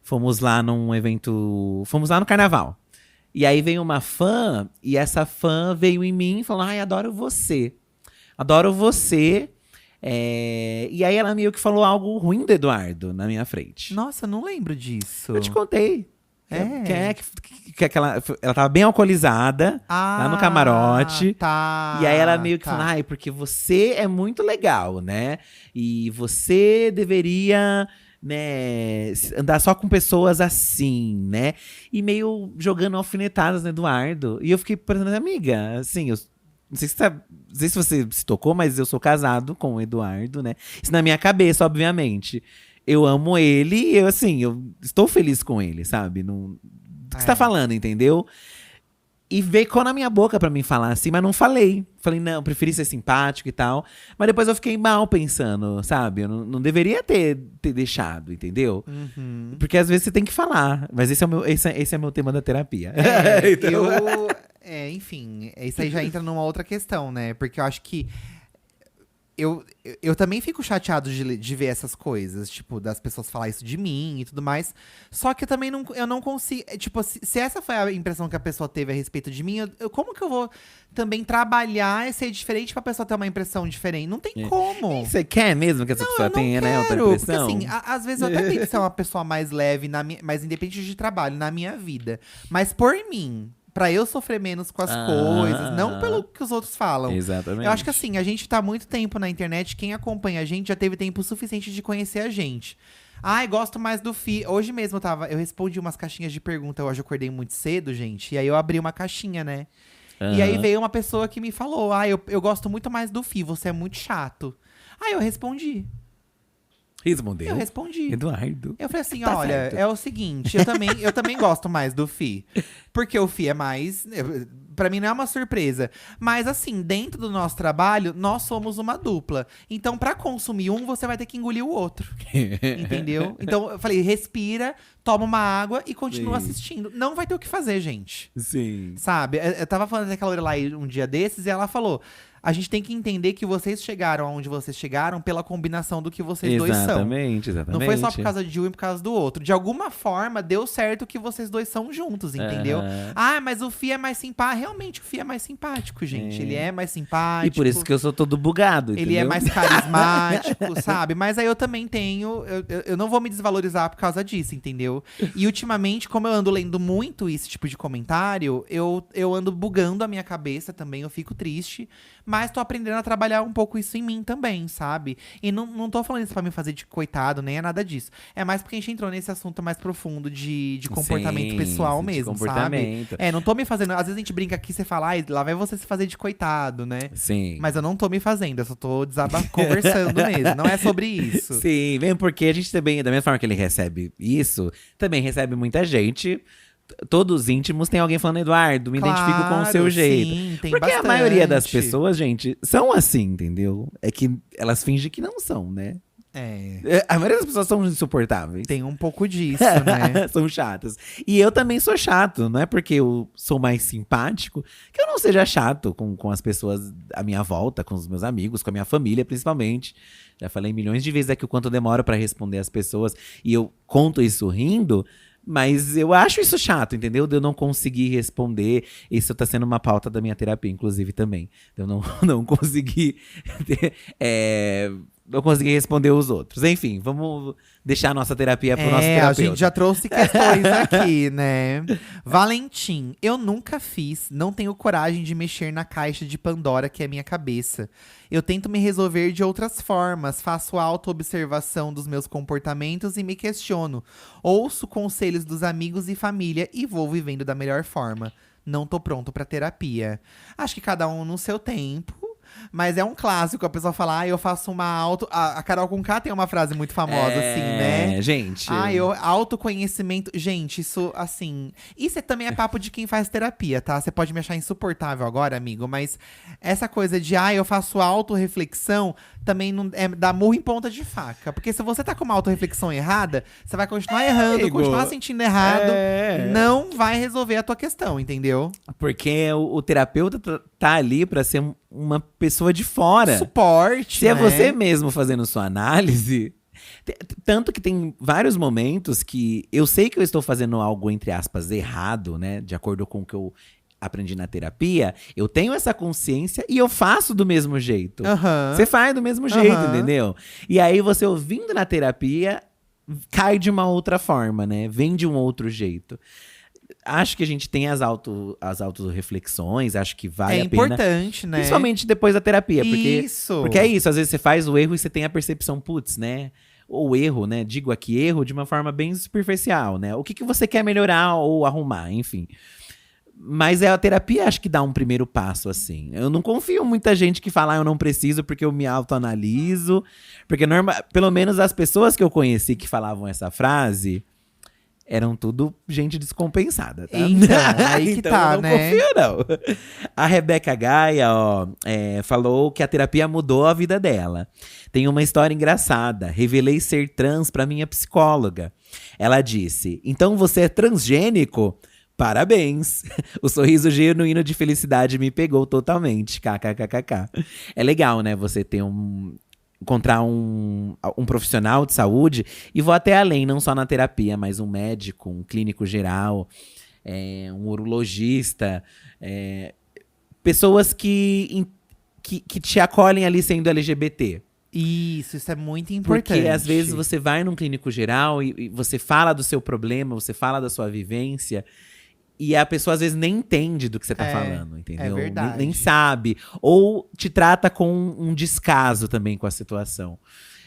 Fomos lá num evento. Fomos lá no carnaval. E aí veio uma fã, e essa fã veio em mim e falou: ai, adoro você. Adoro você. E aí ela meio que falou algo ruim do Eduardo na minha frente. Nossa, eu não lembro disso. Eu te contei. É. Que ela tava bem alcoolizada lá no camarote. Tá. E aí ela meio que tá. falou: ai, porque você é muito legal, né? E você deveria, né, andar só com pessoas assim, né? E meio jogando alfinetadas no Eduardo. E eu fiquei pensando, amiga, assim, eu não sei se você se tocou, mas eu sou casado com o Eduardo, né? Isso na minha cabeça, obviamente. Eu amo ele e eu estou feliz com ele, sabe? Do que você tá falando, entendeu? E veio na minha boca pra mim falar assim, mas não falei. Falei, não, preferi ser simpático e tal. Mas depois eu fiquei mal pensando, sabe? Eu não deveria ter deixado, entendeu? Uhum. Porque às vezes você tem que falar. Mas esse é meu tema da terapia. Então, Enfim, isso aí já entra numa outra questão, né? Porque eu acho que eu também fico chateado de ver essas coisas, tipo, das pessoas falar isso de mim e tudo mais. Só que eu não consigo. Tipo, se essa foi a impressão que a pessoa teve a respeito de mim, como que eu vou também trabalhar e ser diferente pra pessoa ter uma impressão diferente? Não tem como. você quer mesmo que essa pessoa Eu não tenha, né, outra quero, impressão? Porque assim, às vezes eu até tento ser uma pessoa mais leve, mais independente de trabalho, na minha vida. Mas por mim, pra eu sofrer menos com as coisas, não pelo que os outros falam. Exatamente. Eu acho que assim, a gente tá há muito tempo na internet, quem acompanha a gente já teve tempo suficiente de conhecer a gente. Ai, gosto mais do Fih. Hoje mesmo eu respondi umas caixinhas de pergunta, hoje eu acordei muito cedo, gente, e aí eu abri uma caixinha, né? E aí veio uma pessoa que me falou: eu gosto muito mais do Fih, você é muito chato. Aí eu respondi. Respondeu? Eu respondi. Eduardo. Eu falei assim, Tá olha, certo. é o seguinte, eu também gosto mais do Fih. Porque o Fih é mais… Pra mim não é uma surpresa. Mas assim, dentro do nosso trabalho, nós somos uma dupla. Então, pra consumir um, você vai ter que engolir o outro. Entendeu? Então, eu falei, respira, toma uma água e continua Sim. assistindo. Não vai ter o que fazer, gente. Sim. Sabe? Eu tava falando daquela Lorelai um dia desses e ela falou… A gente tem que entender que vocês chegaram aonde vocês chegaram pela combinação do que vocês dois são. Exatamente. Não foi só por causa de um e por causa do outro. De alguma forma, deu certo que vocês dois são juntos, entendeu? Ah, mas o Fih é mais simpático. Realmente, o Fih é mais simpático, gente. Ele é mais simpático. E por isso que eu sou todo bugado, entendeu? Ele é mais carismático, sabe? Mas aí eu também tenho… Eu não vou me desvalorizar por causa disso, entendeu? E ultimamente, como eu ando lendo muito esse tipo de comentário, eu ando bugando a minha cabeça também. Eu fico triste. Mas tô aprendendo a trabalhar um pouco isso em mim também, sabe? E não tô falando isso pra me fazer de coitado, nem é nada disso. É mais porque a gente entrou nesse assunto mais profundo de comportamento Sim, pessoal de mesmo, comportamento. sabe? Não tô me fazendo… Às vezes a gente brinca aqui, você fala, lá vai você se fazer de coitado, né? Sim. Mas eu não tô me fazendo, eu só tô conversando mesmo. Não é sobre isso. Sim, mesmo porque a gente também, da mesma forma que ele recebe isso, também recebe muita gente. Todos íntimos tem alguém falando, Eduardo, me identifico com o seu jeito. Sim, tem Porque bastante. a maioria das pessoas, gente, são assim, entendeu? É que elas fingem que não são, né? A maioria das pessoas são insuportáveis. Tem um pouco disso, né? São chatas. E eu também sou chato. Não é porque eu sou mais simpático que eu não seja chato com as pessoas à minha volta, com os meus amigos, com a minha família, principalmente. Já falei milhões de vezes aqui o quanto eu demoro pra responder as pessoas. E eu conto isso rindo. Mas eu acho isso chato, entendeu? De eu não conseguir responder. Isso tá sendo uma pauta da minha terapia, inclusive, também. De eu não conseguir… não consegui responder os outros. Enfim, vamos deixar a nossa terapia pro nosso terapeuta. A gente já trouxe questões aqui, né? Valentim, eu nunca fiz, não tenho coragem de mexer na caixa de Pandora, que é minha cabeça. Eu tento me resolver de outras formas, faço auto-observação dos meus comportamentos e me questiono. Ouço conselhos dos amigos e família e vou vivendo da melhor forma. Não tô pronto pra terapia. Acho que cada um no seu tempo. Mas é um clássico, a pessoa fala, eu faço uma auto… A Carol Conká tem uma frase muito famosa, assim, né? Gente. Autoconhecimento… Gente, isso, assim… Isso também é papo de quem faz terapia, tá? Você pode me achar insuportável agora, amigo, mas essa coisa de, eu faço autorreflexão, também não dá murro em ponta de faca. Porque se você tá com uma autorreflexão errada, você vai continuar errando, amigo. continuar sentindo errado. Não vai resolver a tua questão, entendeu? Porque o terapeuta tá ali pra ser uma pessoa de fora. Suporte, Se é né? você mesmo fazendo sua análise… Tanto que tem vários momentos que eu sei que eu estou fazendo algo, entre aspas, errado, né? De acordo com o que eu aprendi na terapia. Eu tenho essa consciência e eu faço do mesmo jeito. Você faz do mesmo jeito, entendeu? E aí você ouvindo na terapia, cai de uma outra forma, né? Vem de um outro jeito. Acho que a gente tem as autorreflexões, acho que vale a pena. É importante, né? Principalmente depois da terapia. Isso! Porque é isso, às vezes você faz o erro e você tem a percepção, putz, né? Ou erro, né? Digo aqui erro de uma forma bem superficial, né? O que você quer melhorar ou arrumar, enfim. Mas a terapia acho que dá um primeiro passo, assim. Eu não confio em muita gente que fala, eu não preciso porque eu me autoanaliso. Porque pelo menos as pessoas que eu conheci que falavam essa frase… Eram tudo gente descompensada, tá? Então, aí que então tá, eu não né? confio, não. A Rebeca Gaia, falou que a terapia mudou a vida dela. Tem uma história engraçada. Revelei ser trans pra minha psicóloga. Ela disse, então você é transgênico? Parabéns! O sorriso genuíno de felicidade me pegou totalmente. KKKKK. É legal, né? Você ter encontrar um profissional de saúde, e vou até além, não só na terapia, mas um médico, um clínico geral, um urologista, pessoas que te acolhem ali sendo LGBT. Isso é muito importante. Porque às vezes você vai num clínico geral e você fala do seu problema, você fala da sua vivência, e a pessoa às vezes nem entende do que você tá falando, entendeu? É verdade. Nem sabe. Ou te trata com um descaso também com a situação.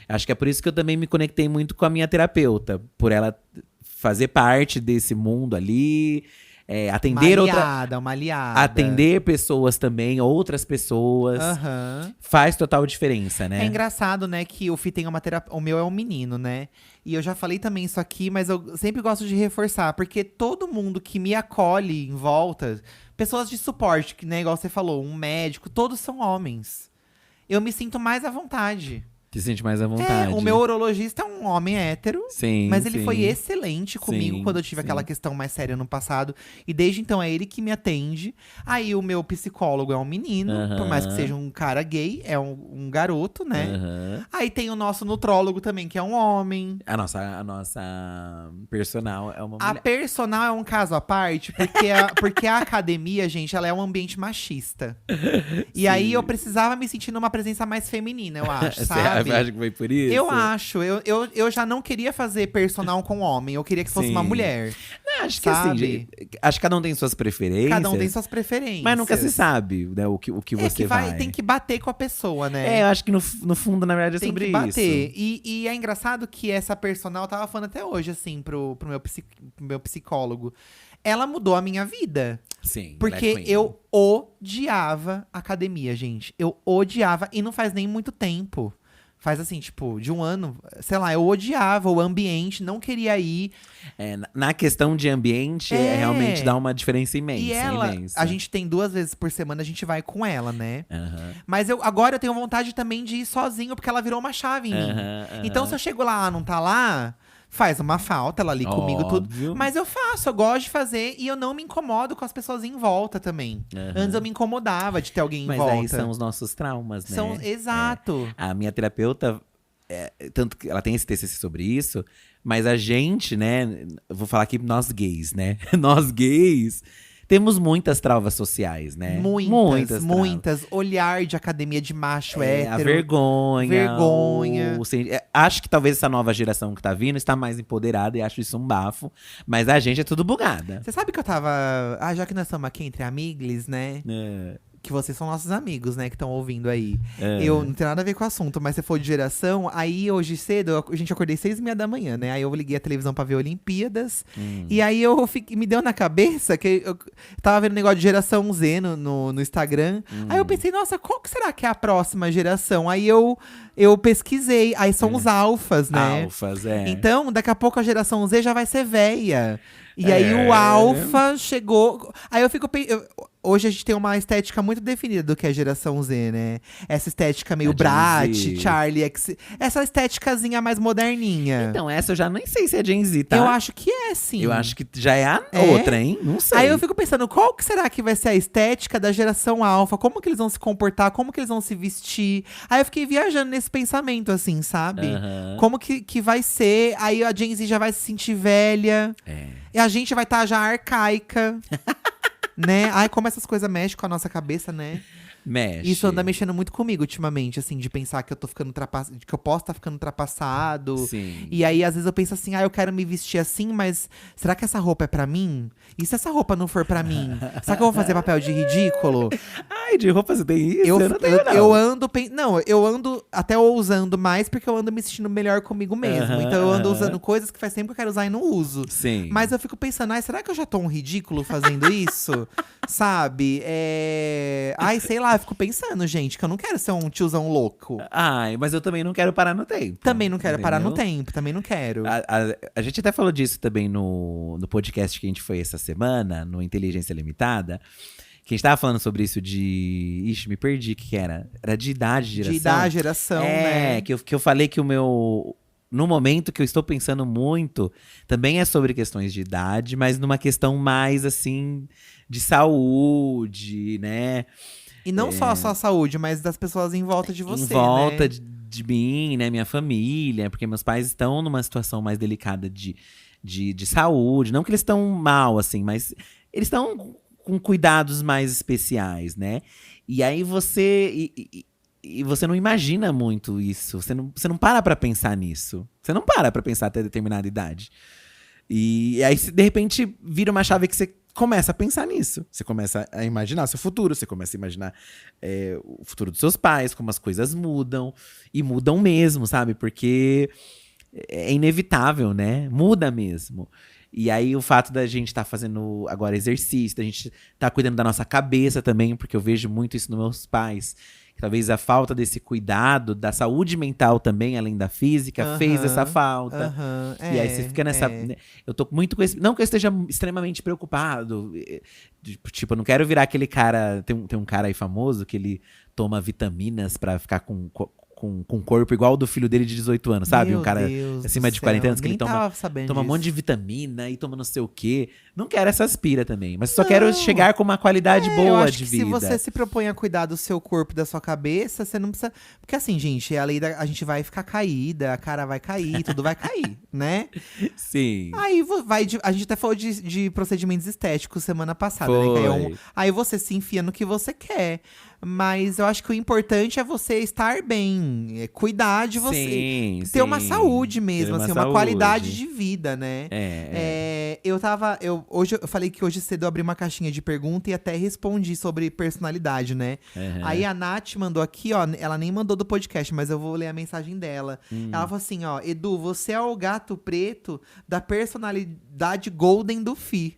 Acho que é por isso que eu também me conectei muito com a minha terapeuta. Por ela fazer parte desse mundo ali. Atender uma aliada. Atender pessoas também, outras pessoas. Faz total diferença, né? É engraçado, né, que o Fih tem uma terapia… O meu é um menino, né? E eu já falei também isso aqui, mas eu sempre gosto de reforçar. Porque todo mundo que me acolhe em volta… Pessoas de suporte, que, né, igual você falou, um médico, todos são homens. Eu me sinto mais à vontade. Se sente mais à vontade. O meu urologista é um homem hétero. Sim, mas ele foi excelente comigo quando eu tive aquela questão mais séria no passado. E desde então é ele que me atende. Aí o meu psicólogo é um menino. Por mais que seja um cara gay, é um garoto, né? Aí tem o nosso nutrólogo também, que é um homem. A nossa personal é uma mulher. A personal é um caso à parte, porque a academia, gente, ela é um ambiente machista. E aí eu precisava me sentir numa presença mais feminina, eu acho, sabe? Você acha que foi por isso? Eu acho. Eu já não queria fazer personal com homem. Eu queria que fosse uma mulher. Acho que assim, gente, acho que cada um tem suas preferências. Cada um tem suas preferências. Mas nunca se sabe, né, o que você vai. Tem que bater com a pessoa, né? Eu acho que no fundo, na verdade, é sobre isso. Tem que bater. E é engraçado que essa personal, eu tava falando até hoje, assim, pro meu psicólogo. Ela mudou a minha vida. Sim. Porque eu odiava academia, gente. Eu odiava. E não faz nem muito tempo. Faz assim, tipo, de um ano, sei lá, eu odiava o ambiente, não queria ir. Na questão de ambiente, realmente dá uma diferença imensa. E ela, imensa. a gente tem 2 vezes por semana, a gente vai com ela, né? Aham. Mas agora eu tenho vontade também de ir sozinho, porque ela virou uma chave em mim. Então se eu chego lá, ela não tá lá, faz uma falta, ela ali comigo tudo. Óbvio. Mas eu faço, eu gosto de fazer e eu não me incomodo com as pessoas em volta também. Antes eu me incomodava de ter alguém em Mas volta. aí são os nossos traumas, né? Exato. A minha terapeuta, tanto que ela tem esse TCC sobre isso, mas a gente, né? Eu vou falar aqui nós gays, né? Nós gays temos muitas travas sociais, né? Muitas. travas. Olhar de academia de macho hétero. A vergonha. Vergonha. Acho que talvez essa nova geração que tá vindo está mais empoderada e acho isso um bafo. Mas a gente é tudo bugada. Você sabe que eu tava… já que nós estamos aqui entre amigos, né? Que vocês são nossos amigos, né? Que estão ouvindo aí. Eu não tenho nada a ver com o assunto, mas se for de geração… Aí hoje cedo, a gente acordei 6h30 da manhã, né? Aí eu liguei a televisão pra ver Olimpíadas. E aí me deu na cabeça que eu tava vendo um negócio de geração Z no Instagram. Aí eu pensei, nossa, qual que será que é a próxima geração? Aí eu pesquisei. Aí são os alfas, né? Alfas, Então, daqui a pouco a geração Z já vai ser véia. E aí o alfa chegou… Aí eu fico… Hoje a gente tem uma estética muito definida do que é a geração Z, né? Essa estética meio Brat, Charlie X… Essa estéticazinha mais moderninha. Então, essa eu já nem sei se é Gen Z, tá? Eu acho que é, sim. Eu acho que já é a outra, hein? Não sei. Aí eu fico pensando, qual que será que vai ser a estética da geração alfa? Como que eles vão se comportar? Como que eles vão se vestir? Aí eu fiquei viajando nesse pensamento, assim, sabe? Como que vai ser? Aí a Gen Z já vai se sentir velha. E a gente vai estar já arcaica. Né? Ai, como essas coisas mexem com a nossa cabeça, né? Mexe. Isso anda mexendo muito comigo ultimamente, assim, de pensar que eu tô ficando que eu posso estar ficando ultrapassado. Sim. E aí, às vezes, eu penso assim, eu quero me vestir assim, mas será que essa roupa é pra mim? E se essa roupa não for pra mim? Será que eu vou fazer papel de ridículo? Ai, de roupa você tem isso? Eu não tenho, não. Eu ando até ousando mais, porque eu ando me sentindo melhor comigo mesmo. Então eu ando usando coisas que faz tempo que eu quero usar e não uso. Sim. Mas eu fico pensando, será que eu já tô um ridículo fazendo isso? Sabe? Ai, sei lá, eu fico pensando, gente, que eu não quero ser um tiozão louco. Ai, mas eu também não quero parar no tempo. Também não quero parar no tempo, também não quero. A gente até falou disso também no podcast que a gente foi essa semana, no Inteligência Limitada. Que a gente tava falando sobre isso de… Ixi, me perdi, o que era? Era de idade, geração. De idade, geração, né? Que eu falei que o meu… No momento que eu estou pensando muito, também é sobre questões de idade, mas numa questão mais, assim, de saúde, né? E não só a sua saúde, mas das pessoas em volta de você, em volta né? de mim, né? Minha família. Porque meus pais estão numa situação mais delicada de saúde. Não que eles estão mal, assim, mas eles estão com cuidados mais especiais, né? E aí você… E você não imagina muito isso. Você não para pra pensar nisso. Você não para pra pensar até determinada idade. E aí, de repente, vira uma chave que você começa a pensar nisso. Você começa a imaginar seu futuro. Você começa a imaginar o futuro dos seus pais, como as coisas mudam. E mudam mesmo, sabe? Porque é inevitável, né? Muda mesmo. E aí, o fato da gente estar fazendo agora exercício, da gente estar cuidando da nossa cabeça também, porque eu vejo muito isso nos meus pais. Talvez a falta desse cuidado, da saúde mental também, além da física, fez essa falta. E aí você fica nessa… Eu tô muito com esse… Não que eu esteja extremamente preocupado. Tipo, eu não quero virar aquele cara… Tem um cara aí famoso que ele toma vitaminas pra ficar com um corpo igual ao do filho dele de 18 anos, sabe? Meu um cara Deus acima de 40 anos que ele toma um monte de disso. vitamina e toma não sei o quê. Não quero essas pira também, mas só quero chegar com uma qualidade eu boa acho de que vida. Se você se propõe a cuidar do seu corpo e da sua cabeça, você não precisa… Porque assim, gente, a gente vai ficar caída, a cara vai cair, tudo vai cair, né? Sim. Aí a gente até falou de procedimentos estéticos semana passada, né? Que aí você se enfia no que você quer. Mas eu acho que o importante é você estar bem, cuidar de você. Ter uma saúde mesmo, assim, uma qualidade de vida, né? Hoje eu falei que hoje cedo eu abri uma caixinha de pergunta e até respondi sobre personalidade, né? Aí a Nath mandou aqui, ó, ela nem mandou do podcast, mas eu vou ler a mensagem dela. Ela falou assim, ó, Edu, você é o gato preto da personalidade golden do Fi.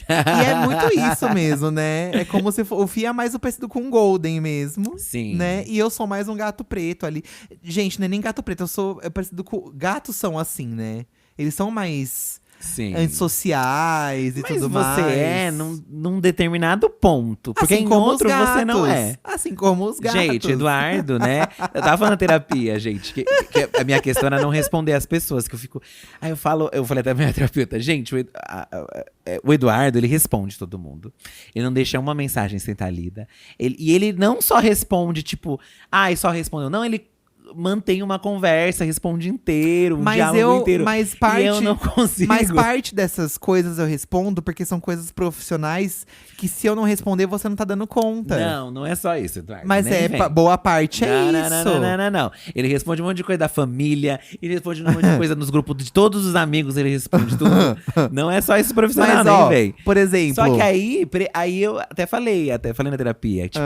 E é muito isso mesmo, né? É como se o Fih é mais o parecido com um Golden mesmo. Sim. Né? E eu sou mais um gato preto ali. Gente, não é nem gato preto, é parecido com… Gatos são assim, né? Eles são mais… Sim. antissociais e Mas tudo você mais. é num determinado ponto. Porque assim em como outro os gatos. você não é. Assim como os gatos. Gente, Eduardo, né? Eu tava falando na terapia, gente, que a minha questão era não responder as pessoas, que eu fico… Aí eu falei até pra minha terapeuta, gente, o Eduardo, ele responde todo mundo. Ele não deixa uma mensagem sem estar lida. E ele não só responde, tipo… só respondeu. Não, ele… mantém uma conversa, responde inteiro, diálogo inteiro. E eu não consigo. Mas parte dessas coisas eu respondo porque são coisas profissionais que se eu não responder, você não tá dando conta. Não é só isso, Eduardo. Mas boa parte é isso. Não. Ele responde um monte de coisa da família, ele responde um monte de coisa nos grupos de todos os amigos, ele responde tudo. Não é só isso profissional, mas, véi. Por exemplo… Só que aí eu até falei na terapia, tipo…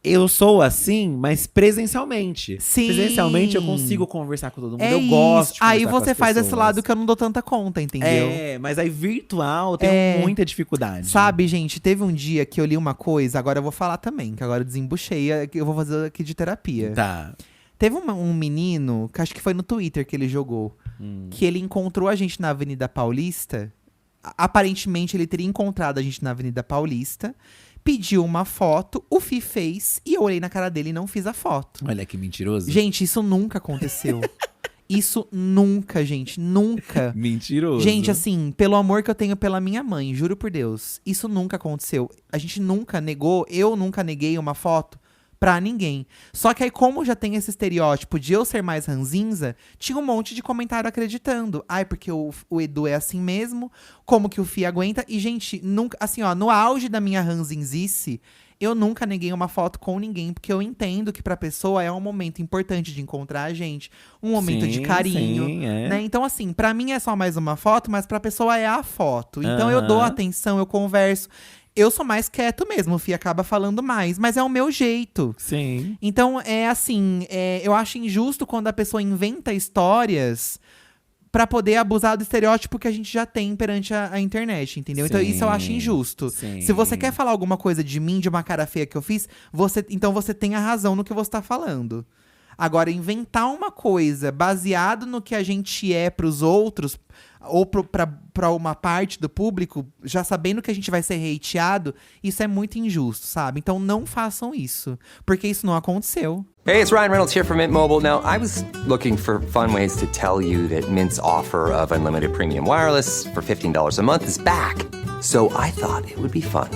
Eu sou assim, mas presencialmente. Sim. Presencialmente eu consigo conversar com todo mundo. Eu isso. gosto de Aí conversar com você as faz esse pessoas. lado que eu não dou tanta conta, entendeu? Mas aí virtual eu tenho muita dificuldade. Sabe, gente, teve um dia que eu li uma coisa, agora eu vou falar também, que agora eu desembuchei, que eu vou fazer aqui de terapia. Tá. Teve um menino, que acho que foi no Twitter que ele jogou, que ele encontrou a gente na Avenida Paulista. Aparentemente, ele teria encontrado a gente na Avenida Paulista. Pediu uma foto, o Fih fez, e eu olhei na cara dele e não fiz a foto. Olha que mentiroso. Gente, isso nunca aconteceu. Isso nunca, gente, nunca. Mentiroso. Gente, assim, pelo amor que eu tenho pela minha mãe, juro por Deus, isso nunca aconteceu. A gente nunca negou, eu nunca neguei uma foto pra ninguém. Só que aí, como já tem esse estereótipo de eu ser mais ranzinza, tinha um monte de comentário acreditando. Porque o Edu é assim mesmo, como que o Fih aguenta. E, gente, nunca, assim, no auge da minha ranzinzice, eu nunca neguei uma foto com ninguém, porque eu entendo que pra pessoa é um momento importante de encontrar a gente, um momento de carinho, né? Então, assim, pra mim é só mais uma foto, mas pra pessoa é a foto. Então eu dou atenção, eu converso. Eu sou mais quieto mesmo, o Fih acaba falando mais, mas é o meu jeito. Sim. Então, eu acho injusto quando a pessoa inventa histórias pra poder abusar do estereótipo que a gente já tem perante a internet, entendeu? Então isso eu acho injusto. Sim. Se você quer falar alguma coisa de mim, de uma cara feia que eu fiz, então você tem a razão no que você tá falando. Agora, inventar uma coisa baseado no que a gente é pros outros, ou pra uma parte do público, já sabendo que a gente vai ser hateado, isso é muito injusto, sabe? Então não façam isso, porque isso não aconteceu. Hey, it's Ryan Reynolds here from Mint Mobile. Now, I was looking for fun ways to tell you that Mint's offer of unlimited premium wireless for $15 a month is back. So I thought it would be fun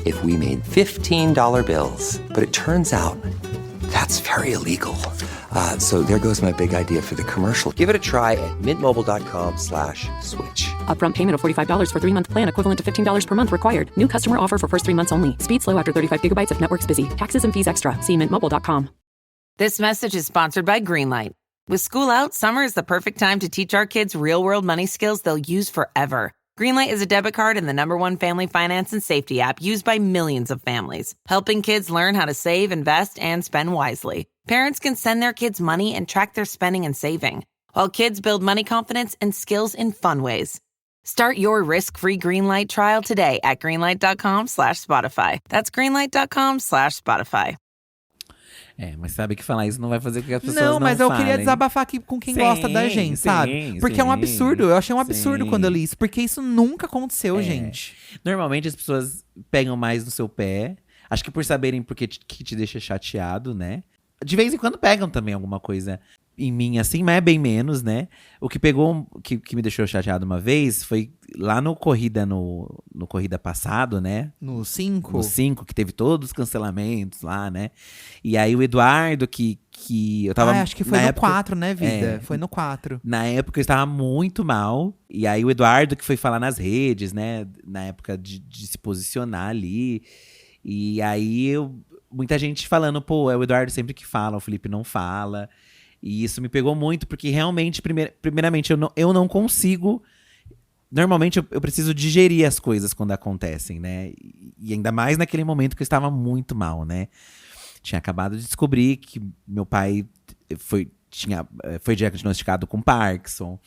if we made $15 bills. But it turns out that's very illegal. So there goes my big idea for the commercial. Give it a try at mintmobile.com/switch. Upfront payment of $45 for 3-month plan, equivalent to $15 per month required. New customer offer for first 3 months only. Speed slow after 35 gigabytes if network's busy. Taxes and fees extra. See mintmobile.com. This message is sponsored by Greenlight. With school out, summer is the perfect time to teach our kids real-world money skills they'll use forever. Greenlight is a debit card and the #1 family finance and safety app used by millions of families, helping kids learn how to save, invest, and spend wisely. Parents can send their kids money and track their spending and saving, while kids build money confidence and skills in fun ways. Start your risk-free Greenlight trial today at greenlight.com/Spotify. That's greenlight.com/Spotify. Mas sabe que falar isso não vai fazer com que as pessoas Não, mas eu falem. queria desabafar aqui com quem gosta da gente, sabe? Porque é um absurdo, eu achei um absurdo quando eu li isso. Porque isso nunca aconteceu, gente. Normalmente as pessoas pegam mais no seu pé. Acho que por saberem porque que te deixa chateado, né? De vez em quando pegam também alguma coisa em mim, assim, mas é bem menos, né? O que pegou, que me deixou chateado uma vez, foi lá no Corrida passado, né? No 5? No 5, que teve todos os cancelamentos lá, né? E aí o Eduardo, que eu tava… acho que foi no 4, né, vida? Foi no 4. Na época eu estava muito mal. E aí o Eduardo que foi falar nas redes, né? Na época de se posicionar ali. E aí muita gente falando, pô, é o Eduardo sempre que fala, o Felipe não fala. E isso me pegou muito, porque realmente, primeiramente, eu não consigo… Normalmente eu preciso digerir as coisas quando acontecem, né? E ainda mais naquele momento que eu estava muito mal, né? Tinha acabado de descobrir que meu pai foi diagnosticado com Parkinson.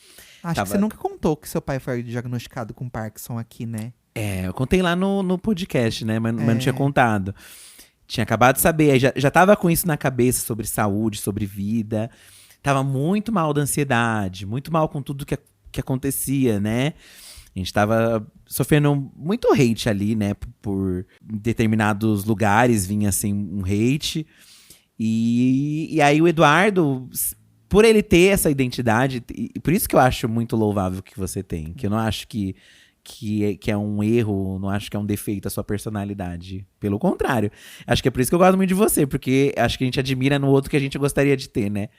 Acho que você nunca contou que seu pai foi diagnosticado com Parkinson aqui, né? Eu contei lá no podcast, né? Mas não tinha contado. Tinha acabado de saber, aí já tava com isso na cabeça sobre saúde, sobre vida. Tava muito mal da ansiedade, muito mal com tudo que acontecia, né? A gente tava sofrendo muito hate ali, né? Por determinados lugares vinha, assim, um hate. E aí o Eduardo, por ele ter essa identidade, e por isso que eu acho muito louvável que você tem. Que eu não acho que é um erro, não acho que é um defeito a sua personalidade. Pelo contrário. Acho que é por isso que eu gosto muito de você, porque acho que a gente admira no outro que a gente gostaria de ter, né?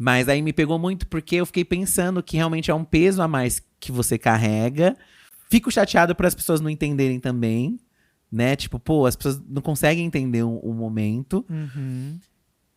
Mas aí me pegou muito porque eu fiquei pensando que realmente é um peso a mais que você carrega. Fico chateado por as pessoas não entenderem também, né? Tipo, pô, as pessoas não conseguem entender o momento.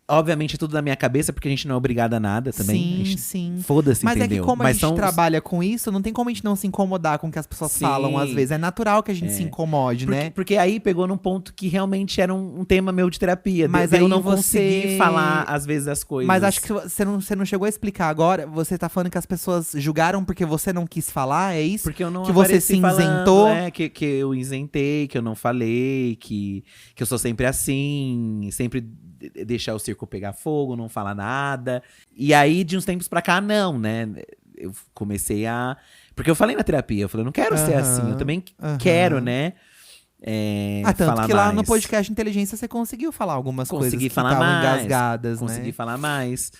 Obviamente é tudo na minha cabeça, porque a gente não é obrigado a nada também. Sim. Foda-se, Mas entendeu? é que como a gente trabalha com isso, não tem como a gente não se incomodar com o que as pessoas falam, às vezes. É natural que a gente se incomode, né? Porque aí pegou num ponto que realmente era um tema meu de terapia. Mas eu aí não você consegui falar, às vezes, as coisas. Mas acho que você não chegou a explicar agora. Você tá falando que as pessoas julgaram porque você não quis falar, é isso? Porque eu não que você se isentou? Que eu isentei, que eu não falei, que eu sou sempre assim, sempre deixar o circo pegar fogo, não falar nada. E aí, de uns tempos pra cá, não, né? Eu comecei a… Porque eu falei na terapia, eu falei, eu não quero ser assim, eu também quero, né? Tanto falar que lá mais. no podcast Inteligência você conseguiu falar algumas coisas que falar estavam mais, engasgadas, consegui né? falar mais.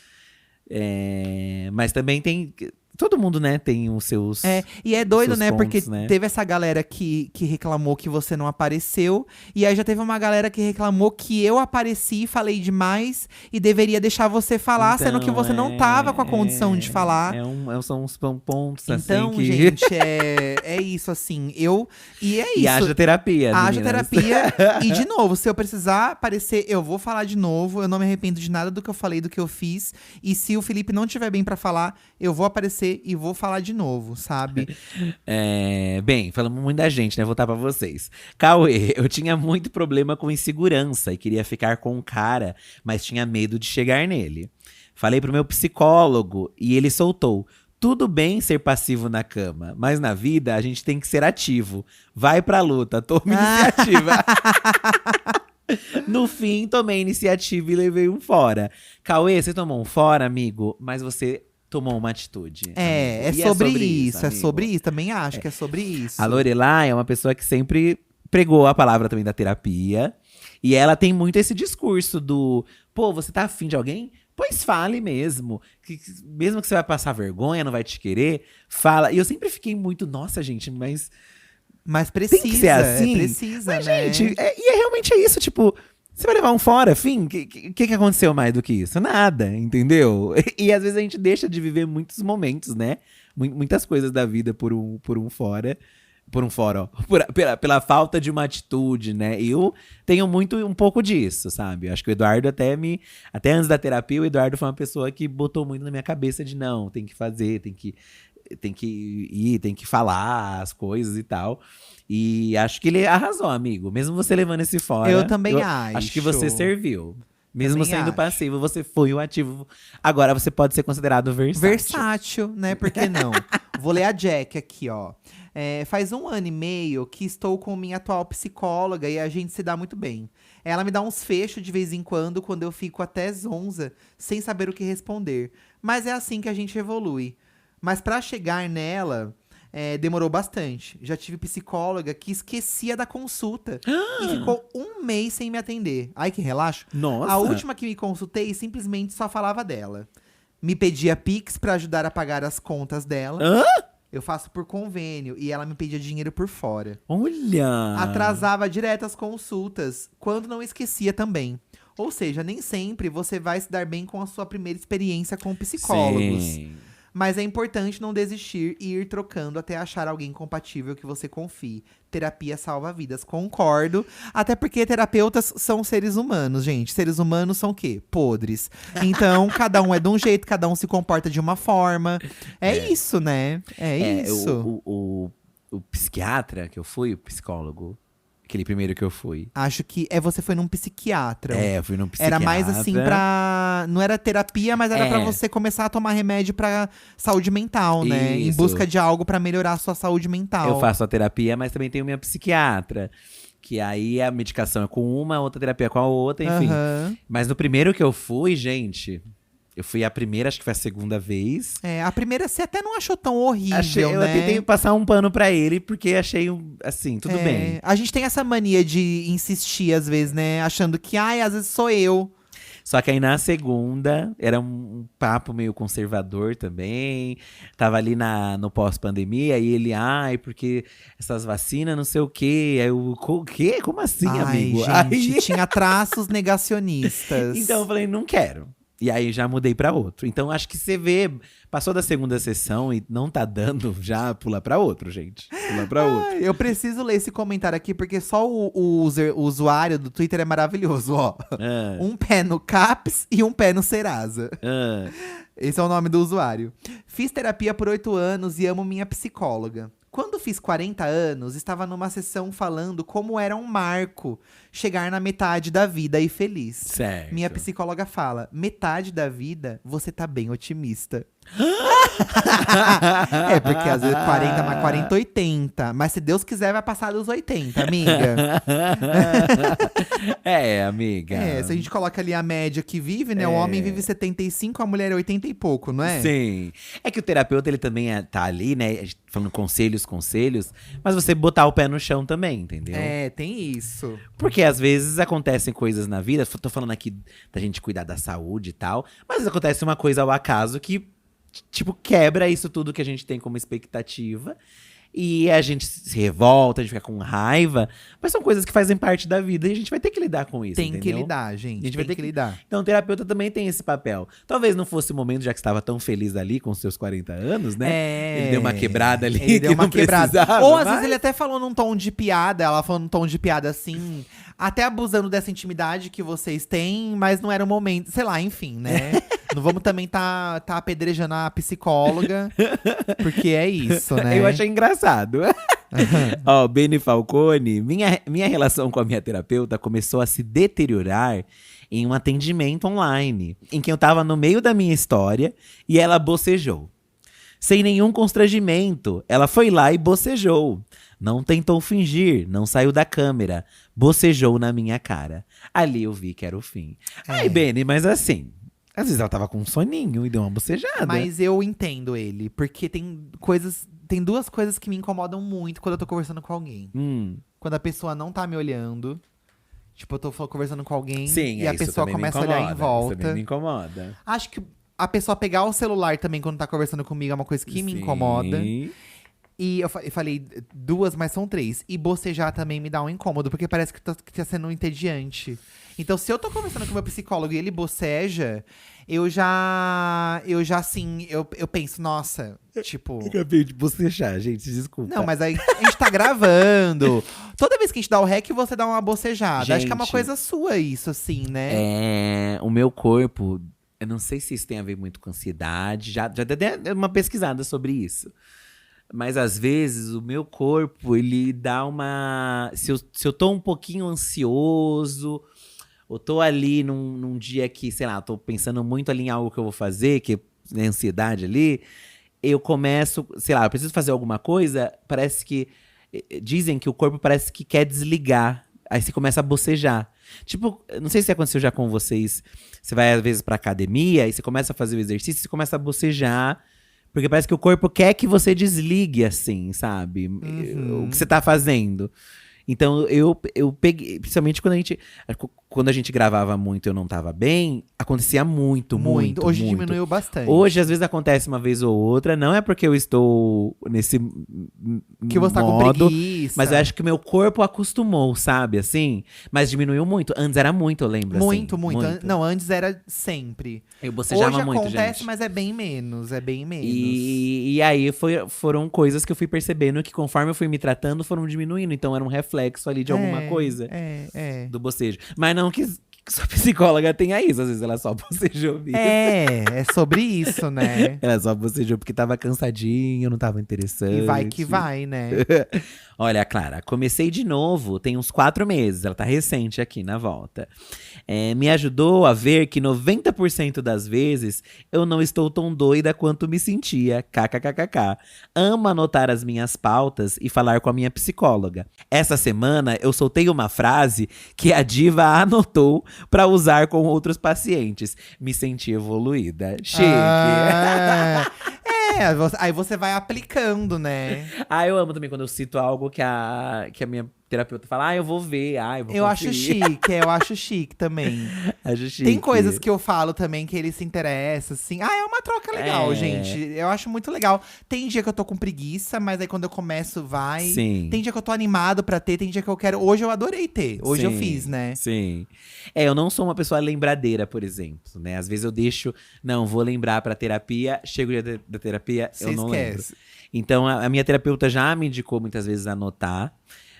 Mas também tem… Todo mundo, né, tem os seus… E é doido, seus né? pontos, Porque né? teve essa galera que reclamou que você não apareceu. E aí já teve uma galera que reclamou que eu apareci, falei demais. E deveria deixar você falar, sendo que você não tava com a condição de falar. São uns pontos, Então, assim, que… gente, é isso, assim. E é isso. E haja terapia, Haja meninas. terapia. E, de novo, se eu precisar aparecer, eu vou falar de novo. Eu não me arrependo de nada do que eu falei, do que eu fiz. E se o Felipe não tiver bem pra falar, eu vou aparecer e vou falar de novo, sabe? Bem, falamos muito da gente, né? Vou voltar pra vocês. Cauê, eu tinha muito problema com insegurança e queria ficar com um cara, mas tinha medo de chegar nele. Falei pro meu psicólogo e ele soltou. Tudo bem ser passivo na cama, mas na vida a gente tem que ser ativo. Vai pra luta, toma iniciativa. No fim, tomei iniciativa e levei um fora. Cauê, você tomou um fora, amigo, mas você tomou uma atitude. É sobre isso, é sobre isso. Também acho que é sobre isso. A Lorelai é uma pessoa que sempre pregou a palavra também da terapia. E ela tem muito esse discurso do… Pô, você tá afim de alguém? Pois fale mesmo. Mesmo que você vai passar vergonha, não vai te querer, fala. E eu sempre fiquei muito… Nossa, gente, mas precisa, tem que ser assim? Precisa, mas, né? gente, realmente é isso, tipo… Você vai levar um fora, fim? O que aconteceu mais do que isso? Nada, entendeu? E às vezes a gente deixa de viver muitos momentos, né? Muitas coisas da vida por um fora. Por um fora, ó. Pela falta de uma atitude, né? Eu tenho um pouco disso, sabe? Acho que o Eduardo até antes da terapia, o Eduardo foi uma pessoa que botou muito na minha cabeça de não, tem que fazer, tem que ir, tem que falar as coisas e tal. E acho que ele arrasou, amigo. Mesmo você levando esse fora. Eu também acho. Acho que você serviu. Mesmo Também sendo acho. passivo, você foi o ativo. Agora você pode ser considerado versátil. Versátil, né? Por que não? Vou ler a Jack aqui, ó. Faz 1 ano e meio que estou com minha atual psicóloga e a gente se dá muito bem. Ela me dá uns fechos de vez em quando eu fico até zonza, sem saber o que responder. Mas é assim que a gente evolui. Mas pra chegar nela, demorou bastante. Já tive psicóloga que esquecia da consulta e ficou 1 mês sem me atender. Ai, que relaxo. Nossa. A última que me consultei simplesmente só falava dela. Me pedia Pix pra ajudar a pagar as contas dela. Eu faço por convênio e ela me pedia dinheiro por fora. Olha! Atrasava direto as consultas, quando não esquecia também. Ou seja, nem sempre você vai se dar bem com a sua primeira experiência com psicólogos. Sim. Mas é importante não desistir e ir trocando até achar alguém compatível que você confie. Terapia salva vidas, concordo. Até porque terapeutas são seres humanos, gente. Seres humanos são o quê? Podres. Então, cada um é de um jeito, cada um se comporta de uma forma. É isso, né? É isso. O psiquiatra que eu fui, o psicólogo Aquele primeiro que eu fui. Acho que você foi num psiquiatra. Eu fui num psiquiatra. Era mais assim pra… Não era terapia, mas era pra você começar a tomar remédio pra saúde mental, né? Em Isso. busca de algo pra melhorar a sua saúde mental. Eu faço a terapia, mas também tenho minha psiquiatra. Que aí a medicação é com uma, a outra terapia é com a outra, enfim. Mas no primeiro que eu fui, gente… Eu fui a primeira, acho que foi a segunda vez. A primeira você até não achou tão horrível, Eu né? tentei passar um pano pra ele, porque achei, assim, tudo bem. A gente tem essa mania de insistir, às vezes, né? Achando que, às vezes sou eu. Só que aí na segunda, era um papo meio conservador também. Tava ali no pós-pandemia, e ele, porque essas vacinas, não sei o quê. Aí eu, o quê? Como assim, amigo? Gente, Aí… tinha traços negacionistas. Então eu falei, não quero. E aí já mudei pra outro. Então acho que você vê, passou da segunda sessão e não tá dando, já pula pra outro, gente. Pula pra outro. Eu preciso ler esse comentário aqui, porque só o usuário do Twitter é maravilhoso, ó. Um pé no CAPS e um pé no Serasa. Esse é o nome do usuário. Fiz terapia por 8 anos e amo minha psicóloga. Quando fiz 40 anos, estava numa sessão falando como era um marco chegar na metade da vida e feliz. Certo. Minha psicóloga fala, metade da vida, você tá bem otimista. Porque às vezes 40 mais 40, 80. Mas se Deus quiser, vai passar dos 80, amiga. Amiga. Se a gente coloca ali a média que vive, né? O homem vive 75, a mulher 80 e pouco, não é? Sim. É que o terapeuta, ele também tá ali, né? Falando conselhos, mas você botar o pé no chão também, entendeu? Tem isso. Porque às vezes acontecem coisas na vida, tô falando aqui da gente cuidar da saúde e tal, mas acontece uma coisa ao acaso que, tipo, quebra isso tudo que a gente tem como expectativa. E a gente se revolta, a gente fica com raiva. Mas são coisas que fazem parte da vida e a gente vai ter que lidar com isso, Tem que entendeu? lidar, gente. A gente vai ter que lidar. Então o terapeuta também tem esse papel. Talvez não fosse o momento, já que você estava tão feliz ali com os seus 40 anos, né? Ele deu uma quebrada ali. Ele deu uma quebrada. Precisava, Ou às vezes ele até falou num tom de piada. Ela falou num tom de piada assim… Até abusando dessa intimidade que vocês têm, mas não era o momento. Sei lá, enfim, né? Não vamos também tá apedrejando a psicóloga, porque é isso, né? Eu achei engraçado. Ó, Beni Falcone, minha relação com a minha terapeuta começou a se deteriorar em um atendimento online, em que eu tava no meio da minha história e ela bocejou. Sem nenhum constrangimento, ela foi lá e bocejou. Não tentou fingir, não saiu da câmera. Bocejou na minha cara. Ali eu vi que era o fim. Aí, Beni, mas assim… Às vezes ela tava com um soninho e deu uma bocejada. Mas eu entendo ele, porque tem duas coisas que me incomodam muito quando eu tô conversando com alguém. Quando a pessoa não tá me olhando. Tipo, eu tô conversando com alguém e a pessoa começa a olhar em volta. Isso também me incomoda. Acho que a pessoa pegar o celular também quando tá conversando comigo é uma coisa que me incomoda. E eu falei 2, mas são 3. E bocejar também me dá um incômodo, porque parece que tá sendo entediante. Então, se eu tô conversando com meu psicólogo e ele boceja, eu penso, nossa, tipo… Eu acabei de bocejar, gente, desculpa. Não, mas aí a gente tá gravando. Toda vez que a gente dá o rec, você dá uma bocejada. Gente, acho que é uma coisa sua isso, assim, né? O meu corpo… Eu não sei se isso tem a ver muito com ansiedade. Já dei uma pesquisada sobre isso. Mas às vezes o meu corpo, ele dá uma… Se eu tô um pouquinho ansioso, ou tô ali num dia que, sei lá, tô pensando muito ali em algo que eu vou fazer, que é ansiedade ali, eu começo, sei lá, eu preciso fazer alguma coisa, parece que… Dizem que o corpo parece que quer desligar. Aí você começa a bocejar. Tipo, não sei se aconteceu já com vocês. Você vai às vezes pra academia e você começa a fazer o exercício e você começa a bocejar. Porque parece que o corpo quer que você desligue, assim, sabe? O que você tá fazendo. Então, eu peguei… Principalmente quando a gente gravava muito e eu não tava bem, acontecia muito. Hoje diminuiu bastante. Hoje, às vezes, acontece uma vez ou outra. Não é porque eu estou nesse que você tá com preguiça. Mas eu acho que o meu corpo acostumou, sabe? Assim. Mas diminuiu muito. Antes era muito, eu lembro. Muito. Não, antes era sempre. Eu bocejava hoje muito, acontece, gente. mas é bem menos. E aí foram coisas que eu fui percebendo que conforme eu fui me tratando, foram diminuindo. Então era um reflexo ali de alguma coisa. Do bocejo. Mas não que que sua psicóloga tenha isso. Às vezes ela só bocejou mesmo. É sobre isso, né? Ela só bocejou porque tava cansadinho, não tava interessante. E vai que vai, né? Olha, Clara, comecei de novo tem uns 4 meses. Ela tá recente aqui na volta. Me ajudou a ver que 90% das vezes eu não estou tão doida quanto me sentia. KKKKK. Amo anotar as minhas pautas e falar com a minha psicóloga. Essa semana eu soltei uma frase que a diva anotou pra usar com outros pacientes. Me senti evoluída. Chique. Aí você vai aplicando, né? Eu amo também quando eu cito algo que a minha terapeuta fala, eu vou ver, eu vou Eu conferir. eu acho chique também. Acho chique. Tem coisas que eu falo também que ele se interessa, assim. É uma troca legal, gente. Eu acho muito legal. Tem dia que eu tô com preguiça, mas aí quando eu começo, vai. Sim. Tem dia que eu tô animado pra ter, tem dia que eu quero. Hoje eu adorei ter. Hoje eu Sim, fiz, né? Sim. Eu não sou uma pessoa lembradeira, por exemplo, né? Às vezes eu deixo, não, vou lembrar pra terapia, chego o dia da terapia, eu não lembro. Esquece. Então a minha terapeuta já me indicou muitas vezes anotar.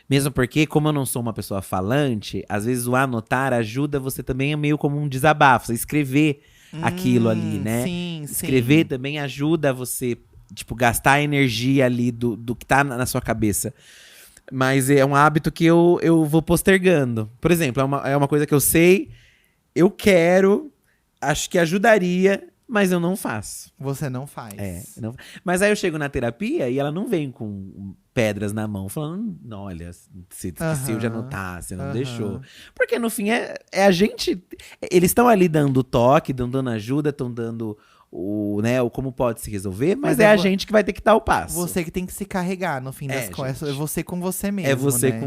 Mesmo porque, como eu não sou uma pessoa falante, às vezes o anotar ajuda você também, é meio como um desabafo, você escrever aquilo ali, né? Sim, Escrever também ajuda você, tipo, gastar a energia ali do que tá na sua cabeça. Mas é um hábito que eu vou postergando. Por exemplo, é uma coisa que eu sei, eu quero, acho que ajudaria, mas eu não faço. Você não faz. Mas aí eu chego na terapia e ela não vem com pedras na mão, falando, não, olha, se esqueceu de anotar, você não deixou. Porque no fim é a gente. Eles estão ali dando toque, dando ajuda, estão dando o como pode se resolver, mas é a gente que vai ter que dar o passo. Você que tem que se carregar no fim das contas. É você com você mesmo.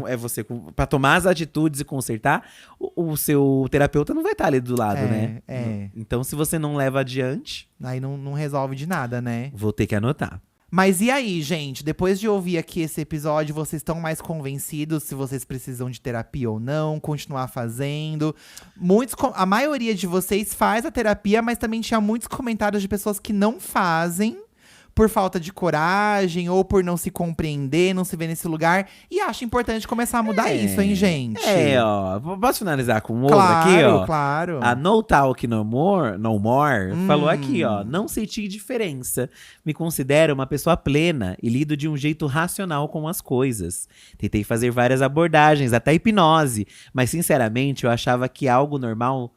É você pra tomar as atitudes e consertar, o seu terapeuta não vai estar ali do lado, né? Então, se você não leva adiante, aí não resolve de nada, né? Vou ter que anotar. Mas e aí, gente? Depois de ouvir aqui esse episódio, vocês estão mais convencidos se vocês precisam de terapia ou não? Continuar fazendo? A maioria de vocês faz a terapia, mas também tinha muitos comentários de pessoas que não fazem por falta de coragem ou por não se compreender, não se ver nesse lugar. E acho importante começar a mudar isso, hein, gente? Posso finalizar com um outro aqui, ó? Claro. A No Talk No More falou aqui, ó. Não senti diferença. Me considero uma pessoa plena e lido de um jeito racional com as coisas. Tentei fazer várias abordagens, até hipnose. Mas, sinceramente, eu achava que algo normal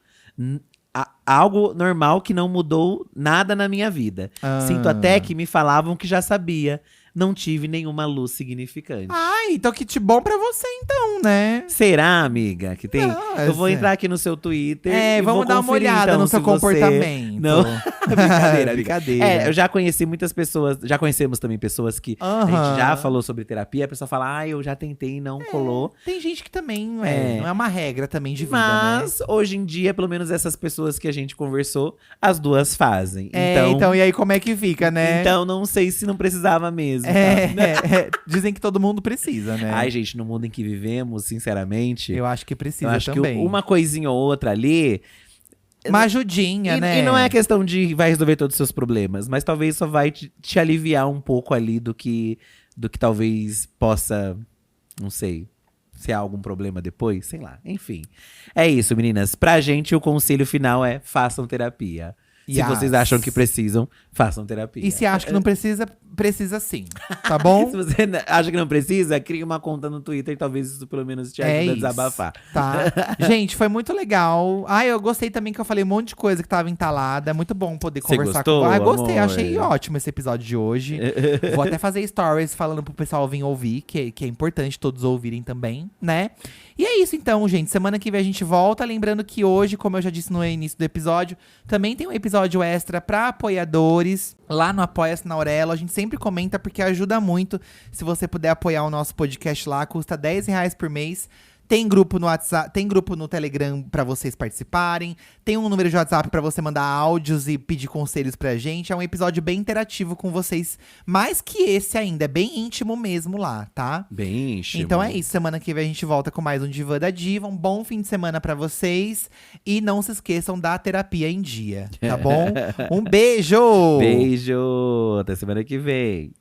que não mudou nada na minha vida. Sinto até que me falavam que já sabia. Não tive nenhuma luz significante. Então que bom pra você então, né? Será, amiga, que tem? Eu vou entrar aqui no seu Twitter e vamos vou dar uma olhada então, no seu comportamento. Não, brincadeira. Brincadeira. Eu já conheci muitas pessoas, já conhecemos também pessoas que a gente já falou sobre terapia, a pessoa fala, eu já tentei e não colou. Tem gente que também, não é uma regra também de vida, Mas, hoje em dia, pelo menos essas pessoas que a gente conversou, as duas fazem. Então, e aí como é que fica, né? Então, não sei se não precisava mesmo. Dizem que todo mundo precisa, né? Ai, gente, no mundo em que vivemos, sinceramente… Eu acho que precisa eu acho também. que uma coisinha ou outra ali… Uma ajudinha, né? E não é questão de vai resolver todos os seus problemas, mas talvez só vai te aliviar um pouco ali do que talvez possa, não sei, ser algum problema depois, sei lá. Enfim, é isso, meninas. Pra gente, o conselho final é façam terapia. Se vocês acham que precisam, façam terapia. E se acha que não precisa, precisa sim, tá bom? Se você acha que não precisa, crie uma conta no Twitter, talvez isso pelo menos te ajude a desabafar. Tá. Gente, foi muito legal. Eu gostei também que eu falei um monte de coisa que tava entalada. É muito bom poder conversar gostou, com… gostei, amor? achei ótimo esse episódio de hoje. Vou até fazer stories falando pro pessoal vir ouvir, que é importante todos ouvirem também, né? E é isso então, gente. Semana que vem a gente volta. Lembrando que hoje, como eu já disse no início do episódio, também tem um episódio extra pra apoiadores. Lá no Apoia-se na Aurelo. A gente sempre comenta porque ajuda muito. Se você puder apoiar o nosso podcast lá, custa R$10 por mês. Tem grupo no WhatsApp, tem grupo no Telegram pra vocês participarem. Tem um número de WhatsApp pra você mandar áudios e pedir conselhos pra gente. É um episódio bem interativo com vocês. Mais que esse ainda, é bem íntimo mesmo lá, tá? Bem íntimo. Então é isso, semana que vem a gente volta com mais um Divã da Diva. Um bom fim de semana pra vocês. E não se esqueçam da terapia em dia, tá bom? Um beijo! Beijo! Até semana que vem.